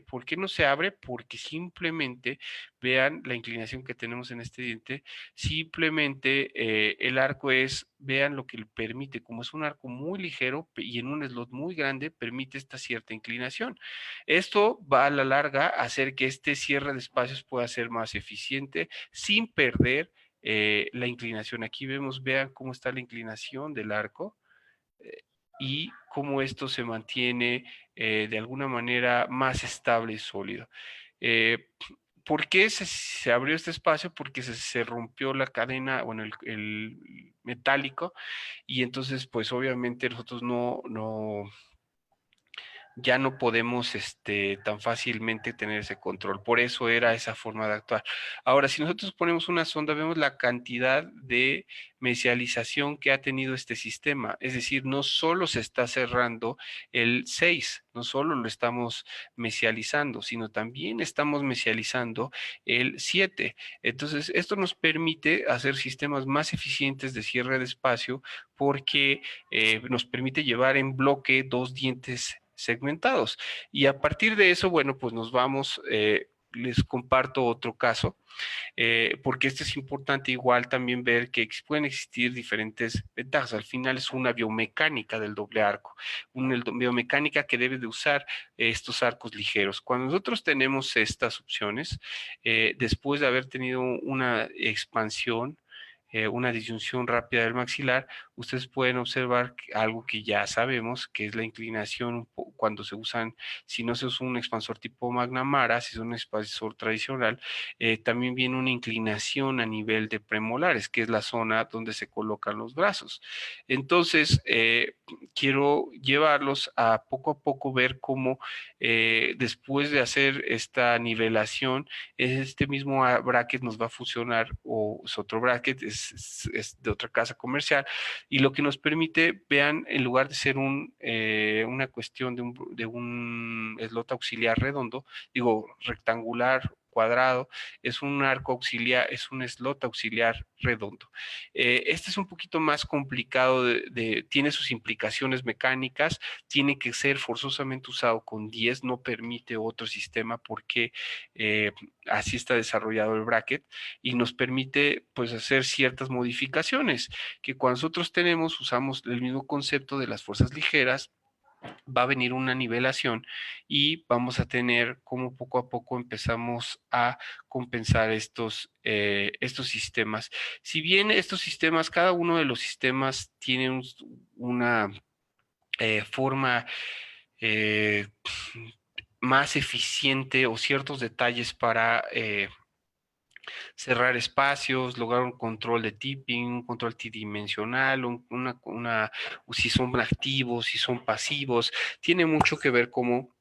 ¿Por qué no se abre? Porque simplemente vean la inclinación que tenemos en este diente, simplemente el arco vean lo que le permite, como es un arco muy ligero y en un slot muy grande, permite esta cierta inclinación. Esto va a la larga a hacer que este cierre de espacios pueda ser más eficiente sin perder la inclinación. Aquí vemos, vean cómo está la inclinación del arco y cómo esto se mantiene de alguna manera más estable y sólido. ¿Por qué se abrió este espacio? Porque se rompió la cadena, bueno, el metálico, y entonces, pues obviamente nosotros ya no podemos tan fácilmente tener ese control. Por eso era esa forma de actuar. Ahora, si nosotros ponemos una sonda, vemos la cantidad de mesialización que ha tenido este sistema. Es decir, no solo se está cerrando el 6, no solo lo estamos mesializando, sino también estamos mesializando el 7. Entonces, esto nos permite hacer sistemas más eficientes de cierre de espacio porque nos permite llevar en bloque dos dientes segmentados. Y a partir de eso, bueno, pues nos vamos, les comparto otro caso, porque esto es importante igual también ver que pueden existir diferentes ventajas. Al final es una biomecánica del doble arco, una biomecánica que debe de usar estos arcos ligeros. Cuando nosotros tenemos estas opciones, después de haber tenido una expansión, una disyunción rápida del maxilar, ustedes pueden observar algo que ya sabemos, que es la inclinación cuando se usan, si no se usa un expansor tipo McNamara, si es un expansor tradicional, también viene una inclinación a nivel de premolares, que es la zona donde se colocan los brazos. Entonces, quiero llevarlos a poco ver cómo después de hacer esta nivelación, este mismo bracket nos va a funcionar, o es otro bracket, es de otra casa comercial, y lo que nos permite, vean, en lugar de ser una cuestión de un slot auxiliar redondo, digo, rectangular, cuadrado, es un arco auxiliar, es un slot auxiliar redondo. Este es un poquito más complicado, tiene sus implicaciones mecánicas, tiene que ser forzosamente usado con 10, no permite otro sistema porque así está desarrollado el bracket y nos permite pues hacer ciertas modificaciones que cuando nosotros usamos el mismo concepto de las fuerzas ligeras, va a venir una nivelación y vamos a tener como poco a poco empezamos a compensar estos sistemas. Si bien estos sistemas, cada uno de los sistemas tiene una forma eh, más eficiente o ciertos detalles para cerrar espacios, lograr un control de tipping, un control tridimensional, si son activos, si son pasivos, tiene mucho que ver cómo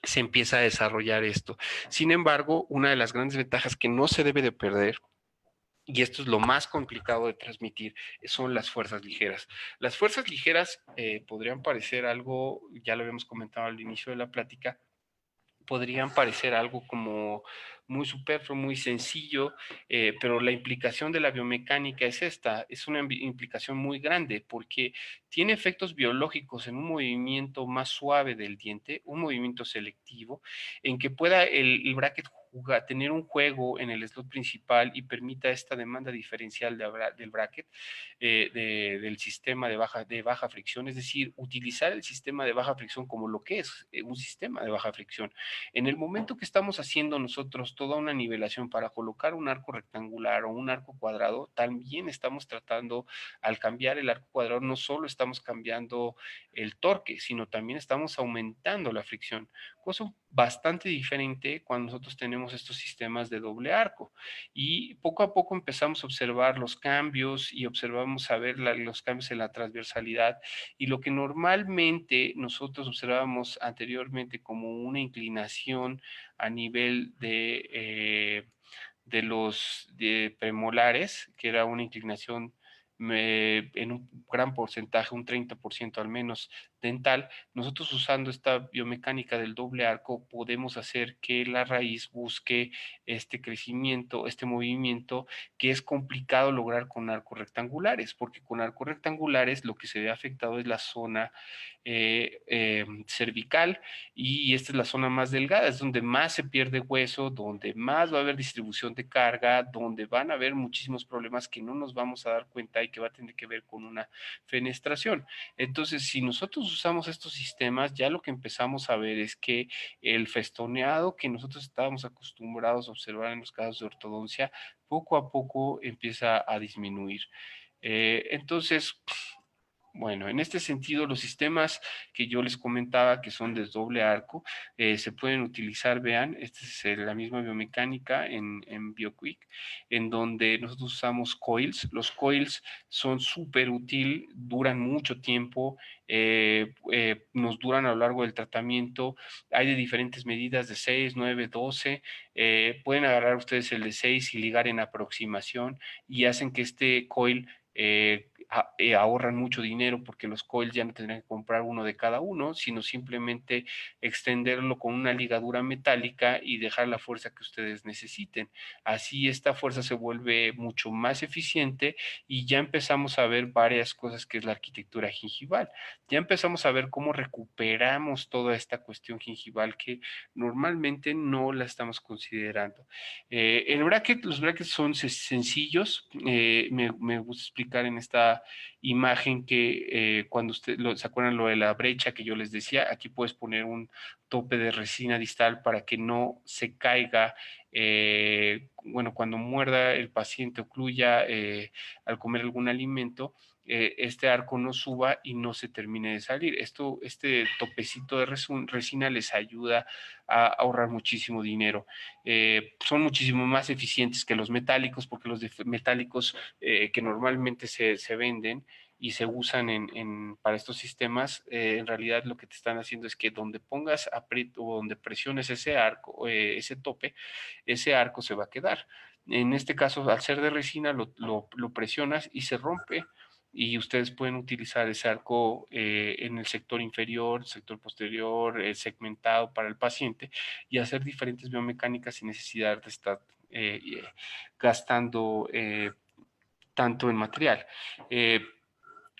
se empieza a desarrollar esto. Sin embargo, una de las grandes ventajas que no se debe de perder, y esto es lo más complicado de transmitir, son las fuerzas ligeras. Las fuerzas ligeras podrían parecer algo, ya lo habíamos comentado al inicio de la plática, podrían parecer algo como muy superfluo, muy sencillo, pero la implicación de la biomecánica es esta, es una implicación muy grande porque tiene efectos biológicos en un movimiento más suave del diente, un movimiento selectivo, en que pueda el bracket tener un juego en el slot principal y permita esta demanda diferencial del bracket, del sistema de baja fricción, es decir, utilizar el sistema de baja fricción como lo que es un sistema de baja fricción. En el momento que estamos haciendo nosotros toda una nivelación para colocar un arco rectangular o un arco cuadrado, también estamos tratando, al cambiar el arco cuadrado, no solo estamos cambiando el torque, sino también estamos aumentando la fricción, cosa bastante diferente cuando nosotros tenemos estos sistemas de doble arco. Y poco a poco empezamos a observar los cambios y observamos a ver los cambios en la transversalidad, y lo que normalmente nosotros observábamos anteriormente como una inclinación a nivel de los premolares, que era una inclinación en un gran porcentaje, un 30% al menos dental, nosotros usando esta biomecánica del doble arco podemos hacer que la raíz busque este crecimiento, este movimiento que es complicado lograr con arcos rectangulares, porque con arcos rectangulares lo que se ve afectado es la zona cervical, y esta es la zona más delgada, es donde más se pierde hueso, donde más va a haber distribución de carga, donde van a haber muchísimos problemas que no nos vamos a dar cuenta y que va a tener que ver con una fenestración. Entonces, si nosotros usamos estos sistemas, ya lo que empezamos a ver es que el festoneado que nosotros estábamos acostumbrados a observar en los casos de ortodoncia, poco a poco empieza a disminuir. Entonces, bueno, en este sentido, los sistemas que yo les comentaba, que son de doble arco, se pueden utilizar, vean, esta es la misma biomecánica en BioQuick, en donde nosotros usamos coils. Los coils son súper útil, duran mucho tiempo, nos duran a lo largo del tratamiento. Hay de diferentes medidas, de 6, 9, 12. Pueden agarrar ustedes el de 6 y ligar en aproximación, y hacen que este coil ahorran mucho dinero, porque los coils ya no tendrán que comprar uno de cada uno, sino simplemente extenderlo con una ligadura metálica y dejar la fuerza que ustedes necesiten. Así esta fuerza se vuelve mucho más eficiente, y ya empezamos a ver varias cosas que es la arquitectura gingival. Ya empezamos a ver cómo recuperamos toda esta cuestión gingival que normalmente no la estamos considerando. Los brackets son sencillos. Me gusta explicar en esta imagen que cuando se acuerdan lo de la brecha que yo les decía, aquí puedes poner un tope de resina distal para que no se caiga, bueno, cuando muerda el paciente, ocluya al comer algún alimento, este arco no suba y no se termine de salir. Este topecito de resina les ayuda a ahorrar muchísimo dinero. Son muchísimo más eficientes que los metálicos, porque los metálicos que normalmente se venden y se usan para estos sistemas, en realidad lo que te están haciendo es que donde pongas aprieto o donde presiones ese arco, ese tope, ese arco se va a quedar. En este caso, al ser de resina, lo presionas y se rompe, y ustedes pueden utilizar ese arco en el sector inferior, sector posterior, segmentado para el paciente, y hacer diferentes biomecánicas sin necesidad de estar gastando tanto en material.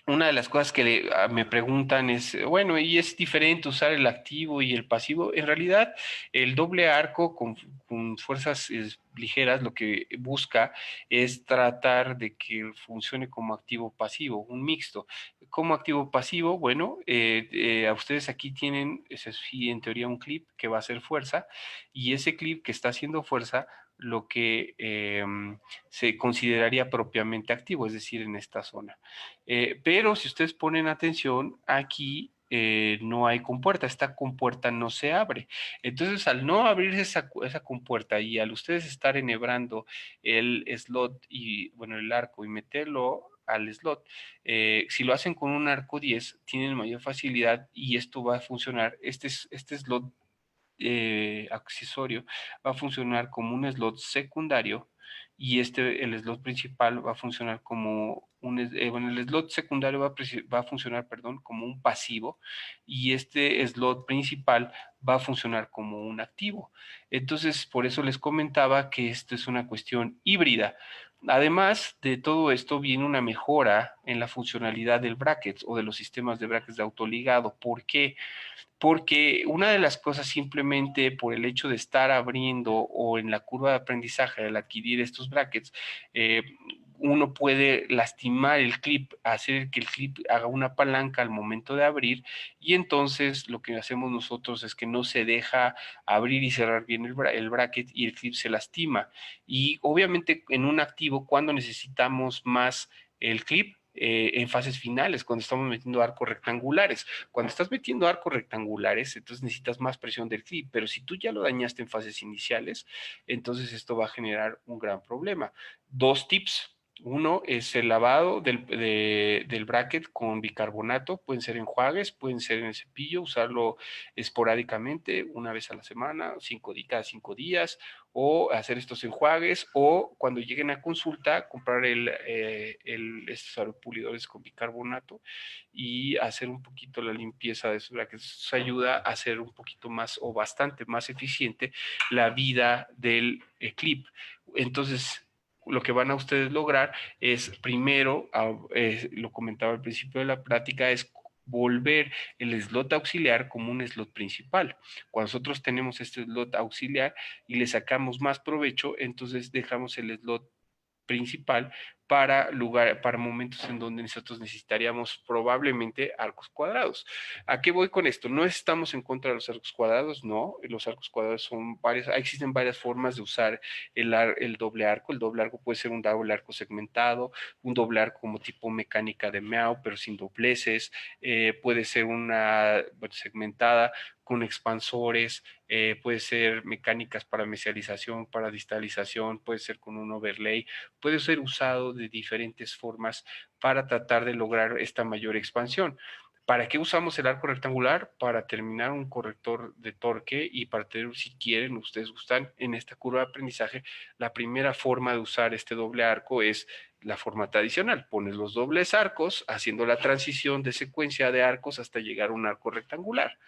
Una de las cosas que me preguntan es, bueno, ¿y es diferente usar el activo y el pasivo? En realidad, el doble arco con fuerzas ligeras lo que busca es tratar de que funcione como activo pasivo, un mixto. Como activo pasivo, bueno, a ustedes aquí tienen, en teoría, un clip que va a hacer fuerza, y ese clip que está haciendo fuerza lo que se consideraría propiamente activo, es decir, en esta zona. Pero si ustedes ponen atención, aquí no hay compuerta, esta compuerta no se abre. Entonces, al no abrirse esa compuerta, y al ustedes estar enhebrando el slot y, bueno, el arco, y meterlo al slot, si lo hacen con un arco 10, tienen mayor facilidad, y esto va a funcionar. Este slot accesorio va a funcionar como un slot secundario, y el slot principal va a funcionar como bueno, el slot secundario va a funcionar, perdón, como un pasivo, y este slot principal va a funcionar como un activo. Entonces, por eso les comentaba que esto es una cuestión híbrida. Además de todo esto, viene una mejora en la funcionalidad del bracket o de los sistemas de brackets de autoligado. ¿Por qué? Porque una de las cosas, simplemente por el hecho de estar abriendo o en la curva de aprendizaje al adquirir estos brackets, uno puede lastimar el clip, hacer que el clip haga una palanca al momento de abrir, y entonces lo que hacemos nosotros es que no se deja abrir y cerrar bien el bracket y el clip se lastima. Y obviamente en un activo, cuando necesitamos más el clip, en fases finales, cuando estamos metiendo arcos rectangulares. Cuando estás metiendo arcos rectangulares, entonces necesitas más presión del clip, pero si tú ya lo dañaste en fases iniciales, entonces esto va a generar un gran problema. Dos tips. Uno es el lavado del bracket con bicarbonato. Pueden ser enjuagues, pueden ser en el cepillo, usarlo esporádicamente, una vez a la semana, cada 5 días, o hacer estos enjuagues, o cuando lleguen a consulta, comprar estos pulidores con bicarbonato y hacer un poquito la limpieza de esos brackets. Eso ayuda a hacer un poquito más o bastante más eficiente la vida del clip. Entonces, lo que van a ustedes lograr es, primero, lo comentaba al principio de la práctica, es volver el slot auxiliar como un slot principal. Cuando nosotros tenemos este slot auxiliar y le sacamos más provecho, entonces dejamos el slot principal para momentos en donde nosotros necesitaríamos probablemente arcos cuadrados. ¿A qué voy con esto? No estamos en contra de los arcos cuadrados, no. Los arcos cuadrados son existen varias formas de usar el doble arco. El doble arco puede ser un doble arco segmentado, un doble arco como tipo mecánica de Meow, pero sin dobleces. Puede ser una segmentada con expansores, puede ser mecánicas para mesialización, para distalización, puede ser con un overlay, puede ser usado de diferentes formas para tratar de lograr esta mayor expansión. ¿Para qué usamos el arco rectangular? Para terminar un corrector de torque y para tener, si quieren, ustedes gustan, en esta curva de aprendizaje, la primera forma de usar este doble arco es la forma tradicional. Pones los dobles arcos haciendo la transición de secuencia de arcos hasta llegar a un arco rectangular.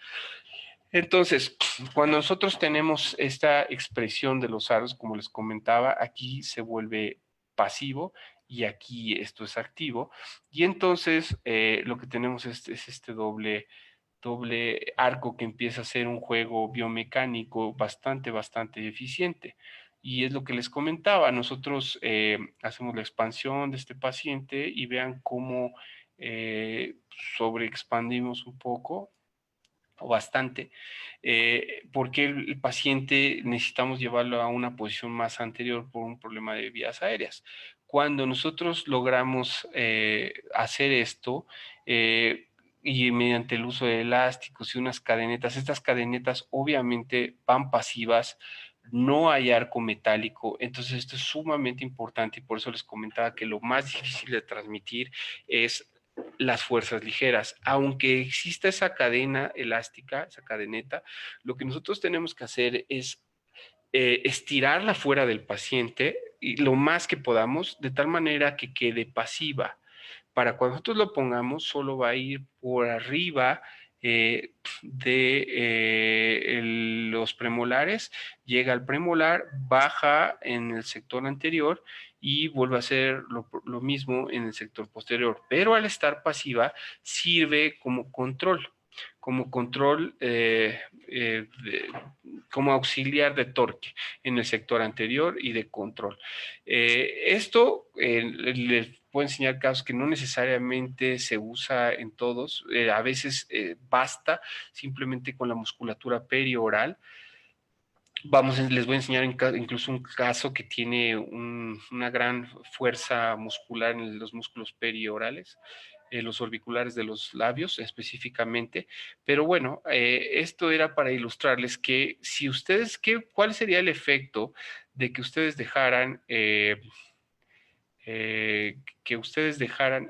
Entonces, cuando nosotros tenemos esta expresión de los aros, como les comentaba, aquí se vuelve pasivo y aquí esto es activo. Y entonces lo que tenemos es este doble arco que empieza a ser un juego biomecánico bastante eficiente. Y es lo que les comentaba, nosotros hacemos la expansión de este paciente y vean cómo sobreexpandimos un poco o bastante, porque el paciente necesitamos llevarlo a una posición más anterior por un problema de vías aéreas. Cuando nosotros logramos hacer esto, y mediante el uso de elásticos y unas cadenetas, estas cadenetas obviamente van pasivas, no hay arco metálico, entonces esto es sumamente importante y por eso les comentaba que lo más difícil de transmitir es las fuerzas ligeras. Aunque exista esa cadena elástica, esa cadeneta, lo que nosotros tenemos que hacer es estirarla fuera del paciente y lo más que podamos, de tal manera que quede pasiva. Para cuando nosotros lo pongamos, solo va a ir por arriba de los premolares, llega al premolar, baja en el sector anterior y vuelve a hacer lo mismo en el sector posterior. Pero al estar pasiva, sirve como control, como auxiliar de torque en el sector anterior y de control. Esto les puedo enseñar casos que no necesariamente se usa en todos, a veces basta simplemente con la musculatura perioral. Les voy a enseñar incluso un caso que tiene una gran fuerza muscular en los músculos periorales, los orbiculares de los labios específicamente. Pero bueno, esto era para ilustrarles que si ustedes, ¿cuál sería el efecto de que ustedes dejaran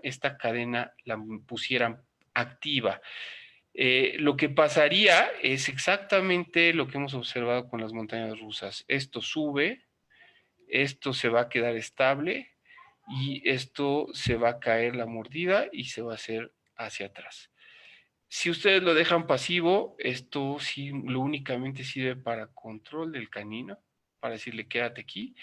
esta cadena, la pusieran activa? Lo que pasaría es exactamente lo que hemos observado con las montañas rusas. Esto sube, esto se va a quedar estable y esto se va a caer la mordida y se va a hacer hacia atrás. Si ustedes lo dejan pasivo, esto sí, lo únicamente sirve para control del canino. para decirle quédate aquí,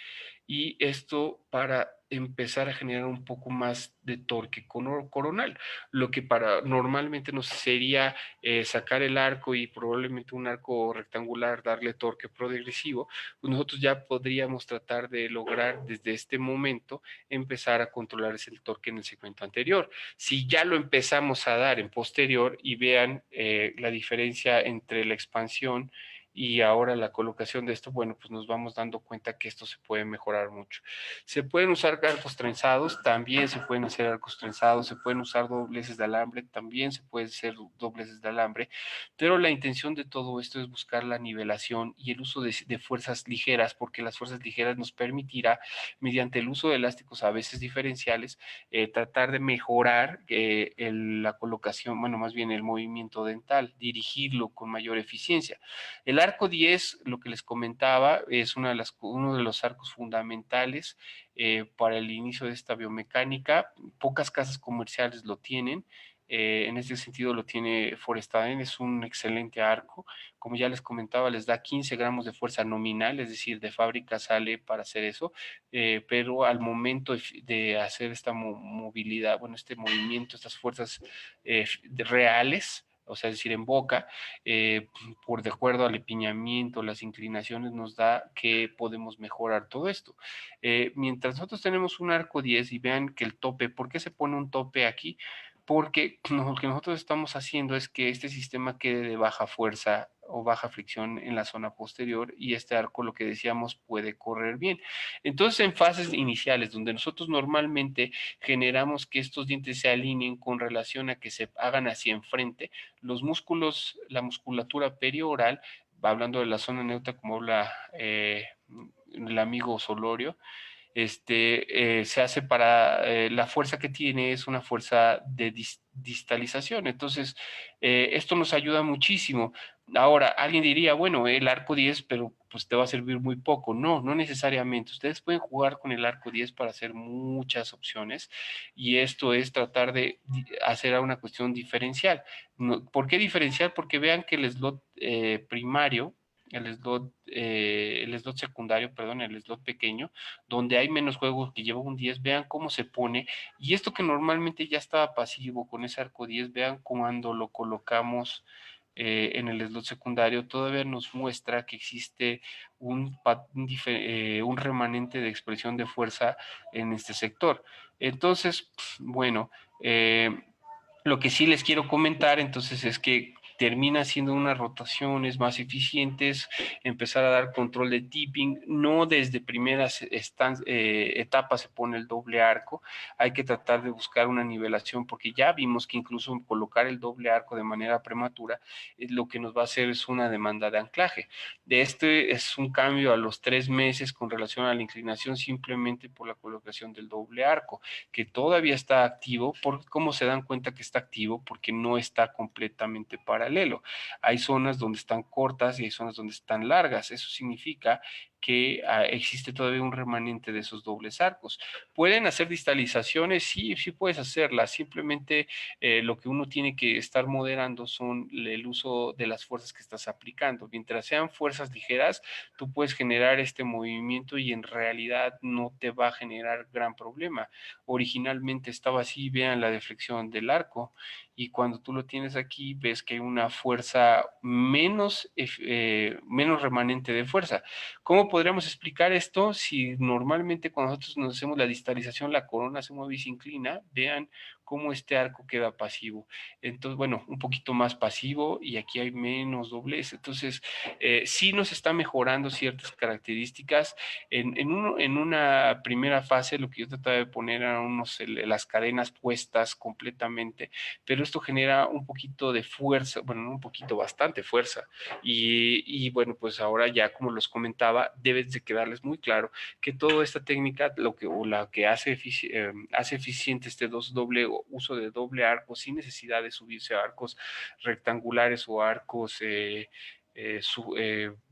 y esto para empezar a generar un poco más de torque coronal, lo que para normalmente nos sería sacar el arco y probablemente un arco rectangular, darle torque progresivo, pues nosotros ya podríamos tratar de lograr desde este momento empezar a controlar ese torque en el segmento anterior. Si ya lo empezamos a dar en posterior y vean la diferencia entre la expansión y ahora la colocación de esto, bueno, pues nos vamos dando cuenta que esto se puede mejorar mucho. Se pueden usar arcos trenzados, también se pueden hacer arcos trenzados, se pueden usar dobleces de alambre, también se pueden hacer dobleces de alambre, pero la intención de todo esto es buscar la nivelación y el uso de fuerzas ligeras, porque las fuerzas ligeras nos permitirá, mediante el uso de elásticos a veces diferenciales, tratar de mejorar la colocación, bueno, más bien el movimiento dental, dirigirlo con mayor eficiencia. El arco 10, lo que les comentaba, es uno de los arcos fundamentales para el inicio de esta biomecánica. Pocas casas comerciales lo tienen. En este sentido lo tiene Forestaden, es un excelente arco. Como ya les comentaba, les da 15 gramos de fuerza nominal, es decir, de fábrica sale para hacer eso, pero al momento de hacer esta movilidad, bueno, este movimiento, estas fuerzas reales, o sea, es decir, en boca, eh, por de acuerdo al empiñamiento, las inclinaciones, nos da que podemos mejorar todo esto. Mientras nosotros tenemos un arco 10 y vean que el tope, ¿por qué se pone un tope aquí? Porque lo que nosotros estamos haciendo es que este sistema quede de baja fuerza o baja fricción en la zona posterior y este arco, lo que decíamos, puede correr bien. Entonces, en fases iniciales, donde nosotros normalmente generamos que estos dientes se alineen con relación a que se hagan hacia enfrente, los músculos, la musculatura perioral, hablando de la zona neutra como habla el amigo Solorio, se hace para, la fuerza que tiene es una fuerza de distalización. Entonces, esto nos ayuda muchísimo. Ahora, alguien diría, bueno, el arco 10, pero pues te va a servir muy poco. No, no necesariamente. Ustedes pueden jugar con el arco 10 para hacer muchas opciones y esto es tratar de hacer una cuestión diferencial. ¿Por qué diferencial? Porque vean que el slot primario, el slot secundario, perdón, el slot pequeño, donde hay menos juegos que lleva un 10, vean cómo se pone. Y esto que normalmente ya estaba pasivo con ese arco 10, vean cuando lo colocamos en el slot secundario, todavía nos muestra que existe un remanente de expresión de fuerza en este sector. Entonces, bueno, lo que sí les quiero comentar entonces es que termina siendo unas rotaciones más eficientes, empezar a dar control de tipping, no desde primeras etapas se pone el doble arco, hay que tratar de buscar una nivelación porque ya vimos que incluso colocar el doble arco de manera prematura lo que nos va a hacer es una demanda de anclaje. De este es un cambio a los 3 meses con relación a la inclinación simplemente por la colocación del doble arco, que todavía está activo. ¿Cómo se dan cuenta que está activo? Porque no está completamente paralelo. Hay zonas donde están cortas y hay zonas donde están largas. Eso significa que existe todavía un remanente de esos dobles arcos. ¿Pueden hacer distalizaciones? Sí, sí puedes hacerlas. Simplemente lo que uno tiene que estar moderando son el uso de las fuerzas que estás aplicando. Mientras sean fuerzas ligeras, tú puedes generar este movimiento y en realidad no te va a generar gran problema. Originalmente estaba así, vean la deflexión del arco, y cuando tú lo tienes aquí ves que hay una fuerza menos remanente de fuerza. ¿Cómo podríamos explicar esto? Si normalmente cuando nosotros nos hacemos la distalización, la corona se mueve y se inclina, vean cómo este arco queda pasivo. Entonces, bueno, un poquito más pasivo y aquí hay menos doblez. Entonces, sí nos está mejorando ciertas características. En una primera fase, lo que yo trataba de poner eran las cadenas puestas completamente, pero esto genera un poquito de fuerza, bueno, no un poquito, bastante fuerza. Bueno, pues ahora ya, como los comentaba, debes de quedarles muy claro que toda esta técnica, la que hace eficiente este doble uso de doble arco sin necesidad de subirse a arcos rectangulares o arcos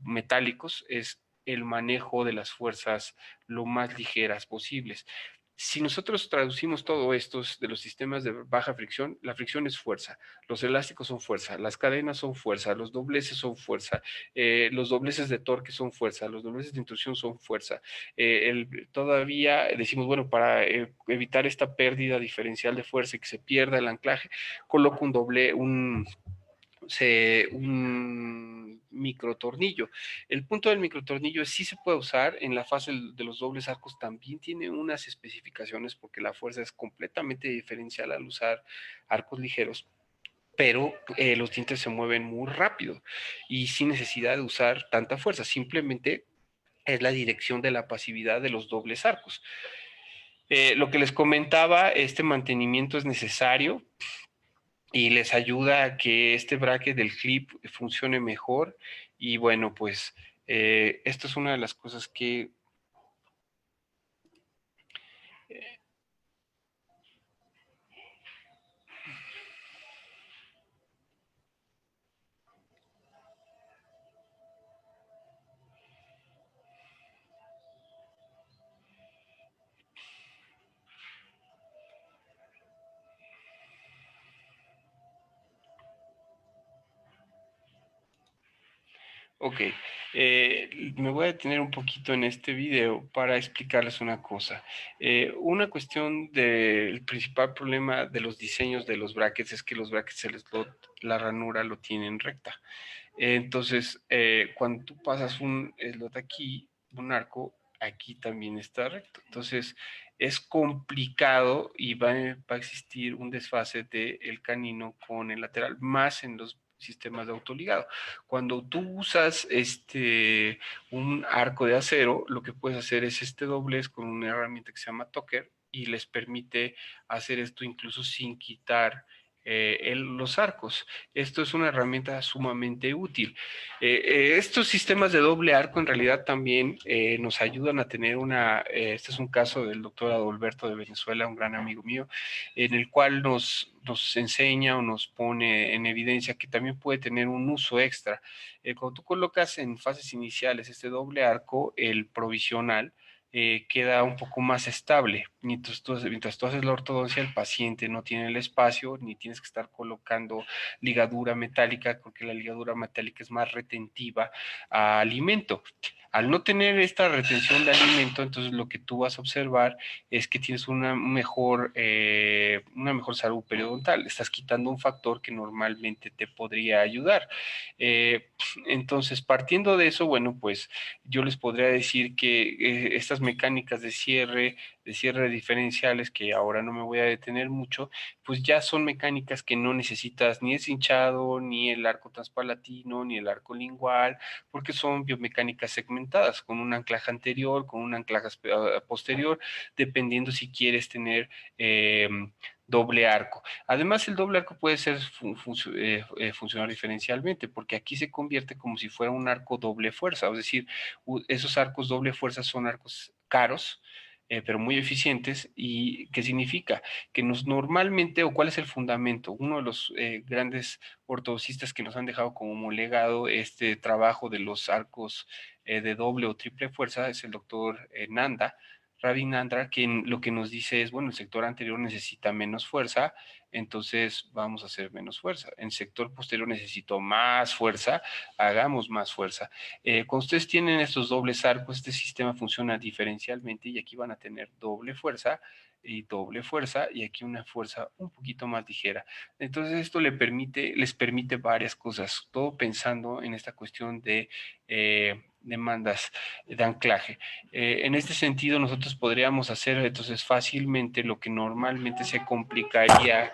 metálicos, es el manejo de las fuerzas lo más ligeras posibles. Si nosotros traducimos todo esto de los sistemas de baja fricción, la fricción es fuerza, los elásticos son fuerza, las cadenas son fuerza, los dobleces son fuerza, los dobleces de torque son fuerza, los dobleces de intrusión son fuerza. Todavía decimos, bueno, para evitar esta pérdida diferencial de fuerza y que se pierda el anclaje, coloco un microtornillo. El punto del microtornillo sí se puede usar en la fase de los dobles arcos, también tiene unas especificaciones porque la fuerza es completamente diferencial al usar arcos ligeros, pero los dientes se mueven muy rápido y sin necesidad de usar tanta fuerza, simplemente es la dirección de la pasividad de los dobles arcos. Lo que les comentaba, este mantenimiento es necesario y les ayuda a que este bracket del clip funcione mejor. Y bueno, pues esto es una de las cosas que Ok, me voy a detener un poquito en este video para explicarles una cosa. Una cuestión del principal problema de los diseños de los brackets es que los brackets, la ranura lo tienen recta. Entonces, cuando tú pasas un slot aquí, un arco, aquí también está recto. Entonces, es complicado y va a existir un desfase del canino con el lateral, más en los sistemas de autoligado. Cuando tú usas un arco de acero, lo que puedes hacer es este doblez con una herramienta que se llama Toker y les permite hacer esto incluso sin quitar los arcos. Esto es una herramienta sumamente útil. Estos sistemas de doble arco en realidad también nos ayudan a tener este es un caso del doctor Adalberto de Venezuela, un gran amigo mío, en el cual nos enseña o nos pone en evidencia que también puede tener un uso extra. Cuando tú colocas en fases iniciales este doble arco, el provisional, queda un poco más estable. Mientras tú haces la ortodoncia, el paciente no tiene el espacio, ni tienes que estar colocando ligadura metálica, porque la ligadura metálica es más retentiva a alimento. Al no tener esta retención de alimento, entonces lo que tú vas a observar es que tienes una mejor salud periodontal. Estás quitando un factor que normalmente te podría ayudar. Entonces, partiendo de eso, bueno, pues yo les podría decir que estas mecánicas de cierre diferenciales, que ahora no me voy a detener mucho, pues ya son mecánicas que no necesitas ni el cinchado, ni el arco transpalatino, ni el arco lingual, porque son biomecánicas segmentadas, con un anclaje anterior, con un anclaje posterior, dependiendo si quieres tener doble arco. Además, el doble arco puede ser funcionar diferencialmente, porque aquí se convierte como si fuera un arco doble fuerza, es decir, esos arcos doble fuerza son arcos caros, pero muy eficientes. ¿Y qué significa? Que normalmente, o cuál es el fundamento, uno de los grandes ortodoxistas que nos han dejado como legado este trabajo de los arcos de doble o triple fuerza es el doctor Nanda, Ravi Nandra, quien lo que nos dice es, bueno, el sector anterior necesita menos fuerza, entonces vamos a hacer menos fuerza. En el sector posterior necesito más fuerza, hagamos más fuerza. Cuando ustedes tienen estos dobles arcos, este sistema funciona diferencialmente y aquí van a tener doble fuerza y aquí una fuerza un poquito más ligera. Entonces esto les permite varias cosas, todo pensando en esta cuestión de demandas de anclaje. En este sentido, nosotros podríamos hacer entonces fácilmente lo que normalmente se complicaría,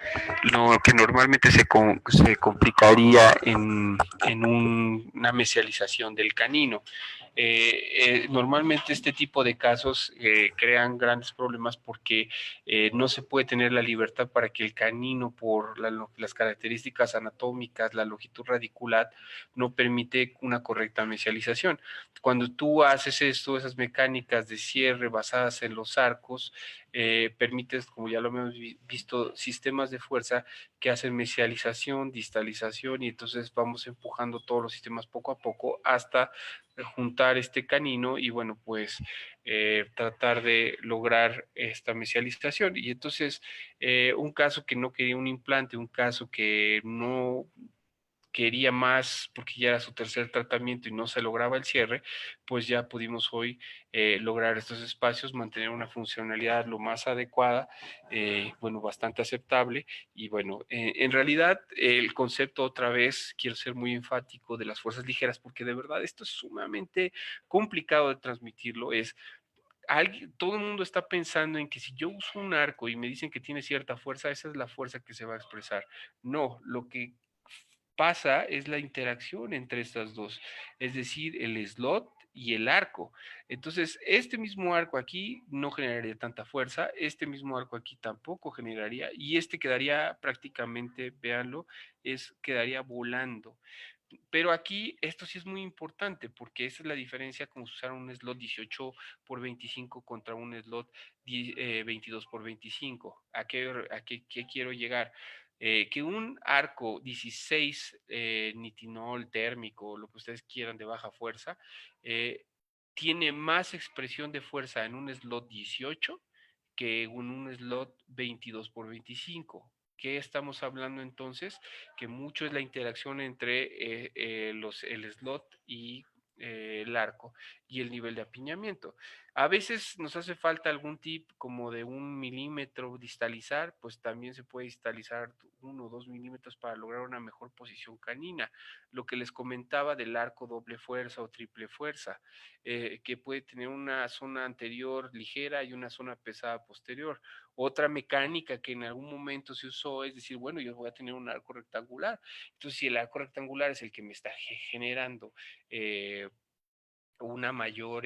en una mesialización del canino. Normalmente este tipo de casos crean grandes problemas porque no se puede tener la libertad para que el canino, por las características anatómicas, la longitud radicular, no permite una correcta mesialización. Cuando tú haces esas mecánicas de cierre basadas en los arcos, permites, como ya lo hemos visto, sistemas de fuerza que hacen mesialización, distalización, y entonces vamos empujando todos los sistemas poco a poco hasta juntar este canino y bueno, pues tratar de lograr esta mesialización. Y entonces, un caso que no quería un implante, un caso que no quería más porque ya era su tercer tratamiento y no se lograba el cierre, pues ya pudimos hoy lograr estos espacios, mantener una funcionalidad lo más adecuada, bueno, bastante aceptable. Y bueno, en realidad el concepto otra vez, quiero ser muy enfático de las fuerzas ligeras, porque de verdad esto es sumamente complicado de transmitirlo, es todo el mundo está pensando en que si yo uso un arco y me dicen que tiene cierta fuerza, esa es la fuerza que se va a expresar. No, lo que pasa es la interacción entre estas dos, es decir, el slot y el arco. Entonces, este mismo arco aquí no generaría tanta fuerza, este mismo arco aquí tampoco generaría, y este quedaría prácticamente, véanlo, quedaría volando. Pero aquí esto sí es muy importante porque esa es la diferencia con usar un slot 18 por 25 contra un slot 22 por 25. ¿Qué quiero llegar? Que un arco 16 nitinol térmico, lo que ustedes quieran de baja fuerza, tiene más expresión de fuerza en un slot 18 que en un slot 22 por 25. ¿Qué estamos hablando entonces? Que mucho es la interacción entre el slot y el arco y el nivel de apiñamiento. A veces nos hace falta algún tip como de 1 milímetro distalizar, pues también se puede distalizar 1 o 2 milímetros para lograr una mejor posición canina. Lo que les comentaba del arco doble fuerza o triple fuerza, que puede tener una zona anterior ligera y una zona pesada posterior. Otra mecánica que en algún momento se usó es decir, bueno, yo voy a tener un arco rectangular. Entonces, si el arco rectangular es el que me está generando una mayor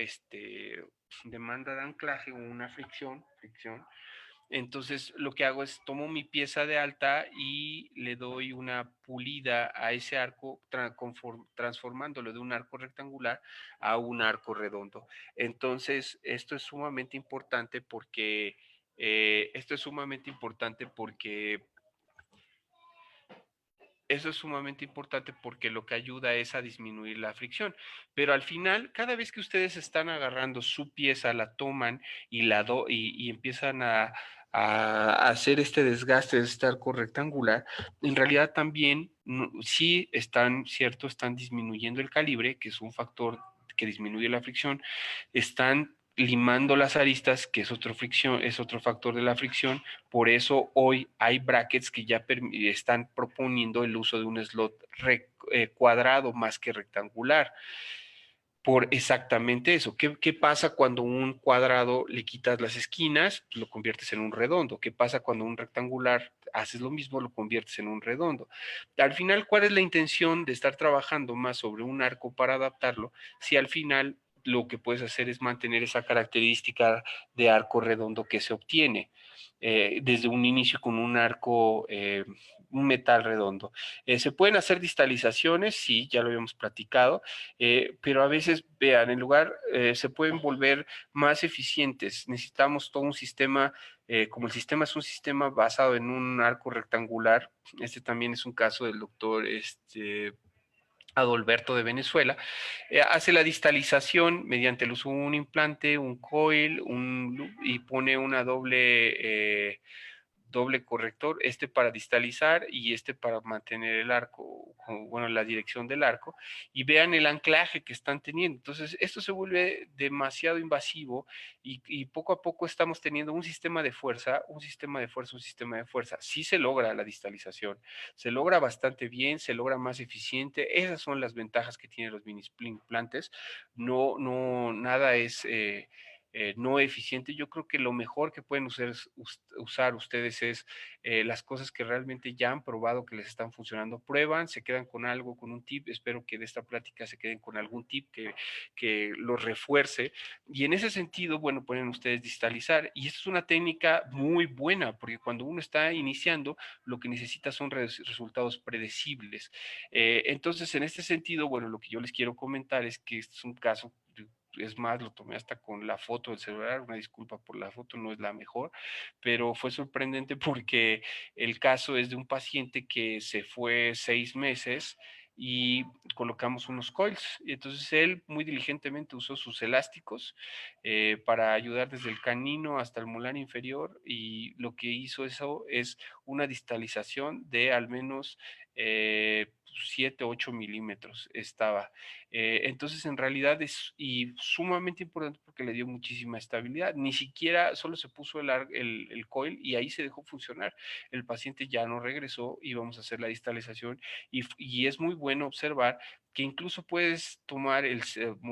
demanda de anclaje o una fricción, entonces lo que hago es tomo mi pieza de alta y le doy una pulida a ese arco, transformándolo de un arco rectangular a un arco redondo. Entonces, esto es sumamente importante porque eso es sumamente importante porque lo que ayuda es a disminuir la fricción. Pero al final, cada vez que ustedes están agarrando su pieza, la toman y empiezan a hacer este desgaste de este arco rectangular, en realidad también sí están disminuyendo el calibre, que es un factor que disminuye la fricción, están limando las aristas, que es otro factor de la fricción. Por eso hoy hay brackets que ya están proponiendo el uso de un slot cuadrado más que rectangular. Por exactamente eso. ¿Qué pasa cuando un cuadrado le quitas las esquinas? Lo conviertes en un redondo. ¿Qué pasa cuando un rectangular haces lo mismo? Lo conviertes en un redondo. Al final, ¿cuál es la intención de estar trabajando más sobre un arco para adaptarlo? Si al final lo que puedes hacer es mantener esa característica de arco redondo que se obtiene desde un inicio con un arco, un metal redondo. Se pueden hacer distalizaciones, sí, ya lo habíamos platicado, pero a veces, vean, en lugar, se pueden volver más eficientes. Necesitamos todo un sistema, como el sistema es un sistema basado en un arco rectangular, este también es un caso del doctor Adalberto de Venezuela, hace la distalización mediante el uso de un implante, un coil, y pone una doble corrector, este para distalizar y este para mantener el arco, bueno, la dirección del arco, y vean el anclaje que están teniendo. Entonces, esto se vuelve demasiado invasivo y poco a poco estamos teniendo un sistema de fuerza, un sistema de fuerza, un sistema de fuerza. Sí se logra la distalización, se logra bastante bien, se logra más eficiente. Esas son las ventajas que tienen los mini implantes. No, no, nada es no eficiente. Yo creo que lo mejor que pueden usar ustedes es las cosas que realmente ya han probado que les están funcionando. Prueban, se quedan con algo, con un tip. Espero que de esta plática se queden con algún tip que los refuerce. Y en ese sentido, bueno, pueden ustedes distalizar. Y esta es una técnica muy buena, porque cuando uno está iniciando, lo que necesita son resultados predecibles. Entonces, en este sentido, bueno, lo que yo les quiero comentar es que este es un caso, es más, lo tomé hasta con la foto del celular, una disculpa por la foto, no es la mejor, pero fue sorprendente porque el caso es de un paciente que se fue 6 meses y colocamos unos coils. Y entonces él muy diligentemente usó sus elásticos para ayudar desde el canino hasta el molar inferior, y lo que hizo eso es una distalización de al menos 7, 8 milímetros estaba. Entonces, en realidad es y sumamente importante porque le dio muchísima estabilidad. Ni siquiera solo se puso el coil y ahí se dejó funcionar. El paciente ya no regresó y vamos a hacer la distalización. Y es muy bueno observar que incluso puedes tomar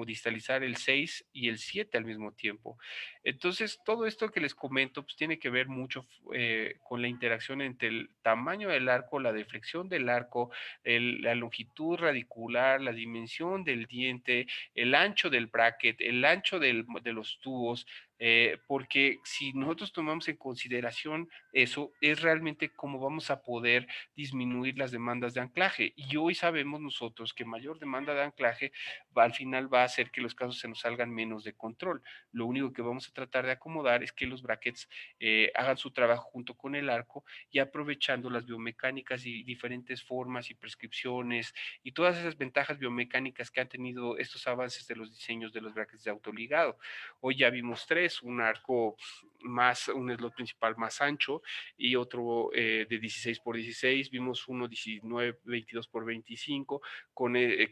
distalizar el 6 y el 7 al mismo tiempo. Entonces, todo esto que les comento pues, tiene que ver mucho con la interacción entre el tamaño del arco, la deflexión del arco, la longitud radicular, la dimensión del diente, el ancho del bracket, el ancho de los tubos, porque si nosotros tomamos en consideración eso, es realmente cómo vamos a poder disminuir las demandas de anclaje. Y hoy sabemos nosotros que mayor demanda de anclaje al final va a hacer que los casos se nos salgan menos de control. Lo único que vamos a tratar de acomodar es que los brackets hagan su trabajo junto con el arco y aprovechando las biomecánicas y diferentes formas y prescripciones y todas esas ventajas biomecánicas que han tenido estos avances de los diseños de los brackets de autoligado. Hoy ya vimos tres, un arco más, un slot principal más ancho y otro de 16 por 16, vimos uno 19, 22 por 25,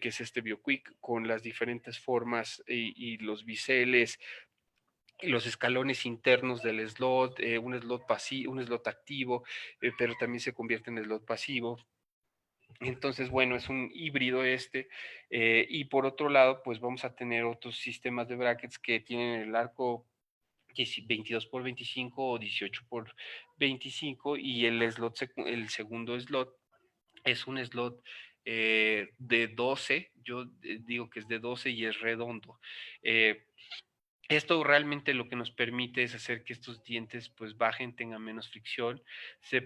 que es este BioQuick, con las diferentes formas y los biseles, los escalones internos del slot, un slot pasivo, un slot activo, pero también se convierte en slot pasivo. Entonces, bueno, es un híbrido y por otro lado, pues vamos a tener otros sistemas de brackets que tienen el arco 22 por 25 o 18 por 25 y el segundo slot es un slot de 12, yo digo que es de 12 y es redondo. Esto realmente lo que nos permite es hacer que estos dientes pues bajen, tengan menos fricción.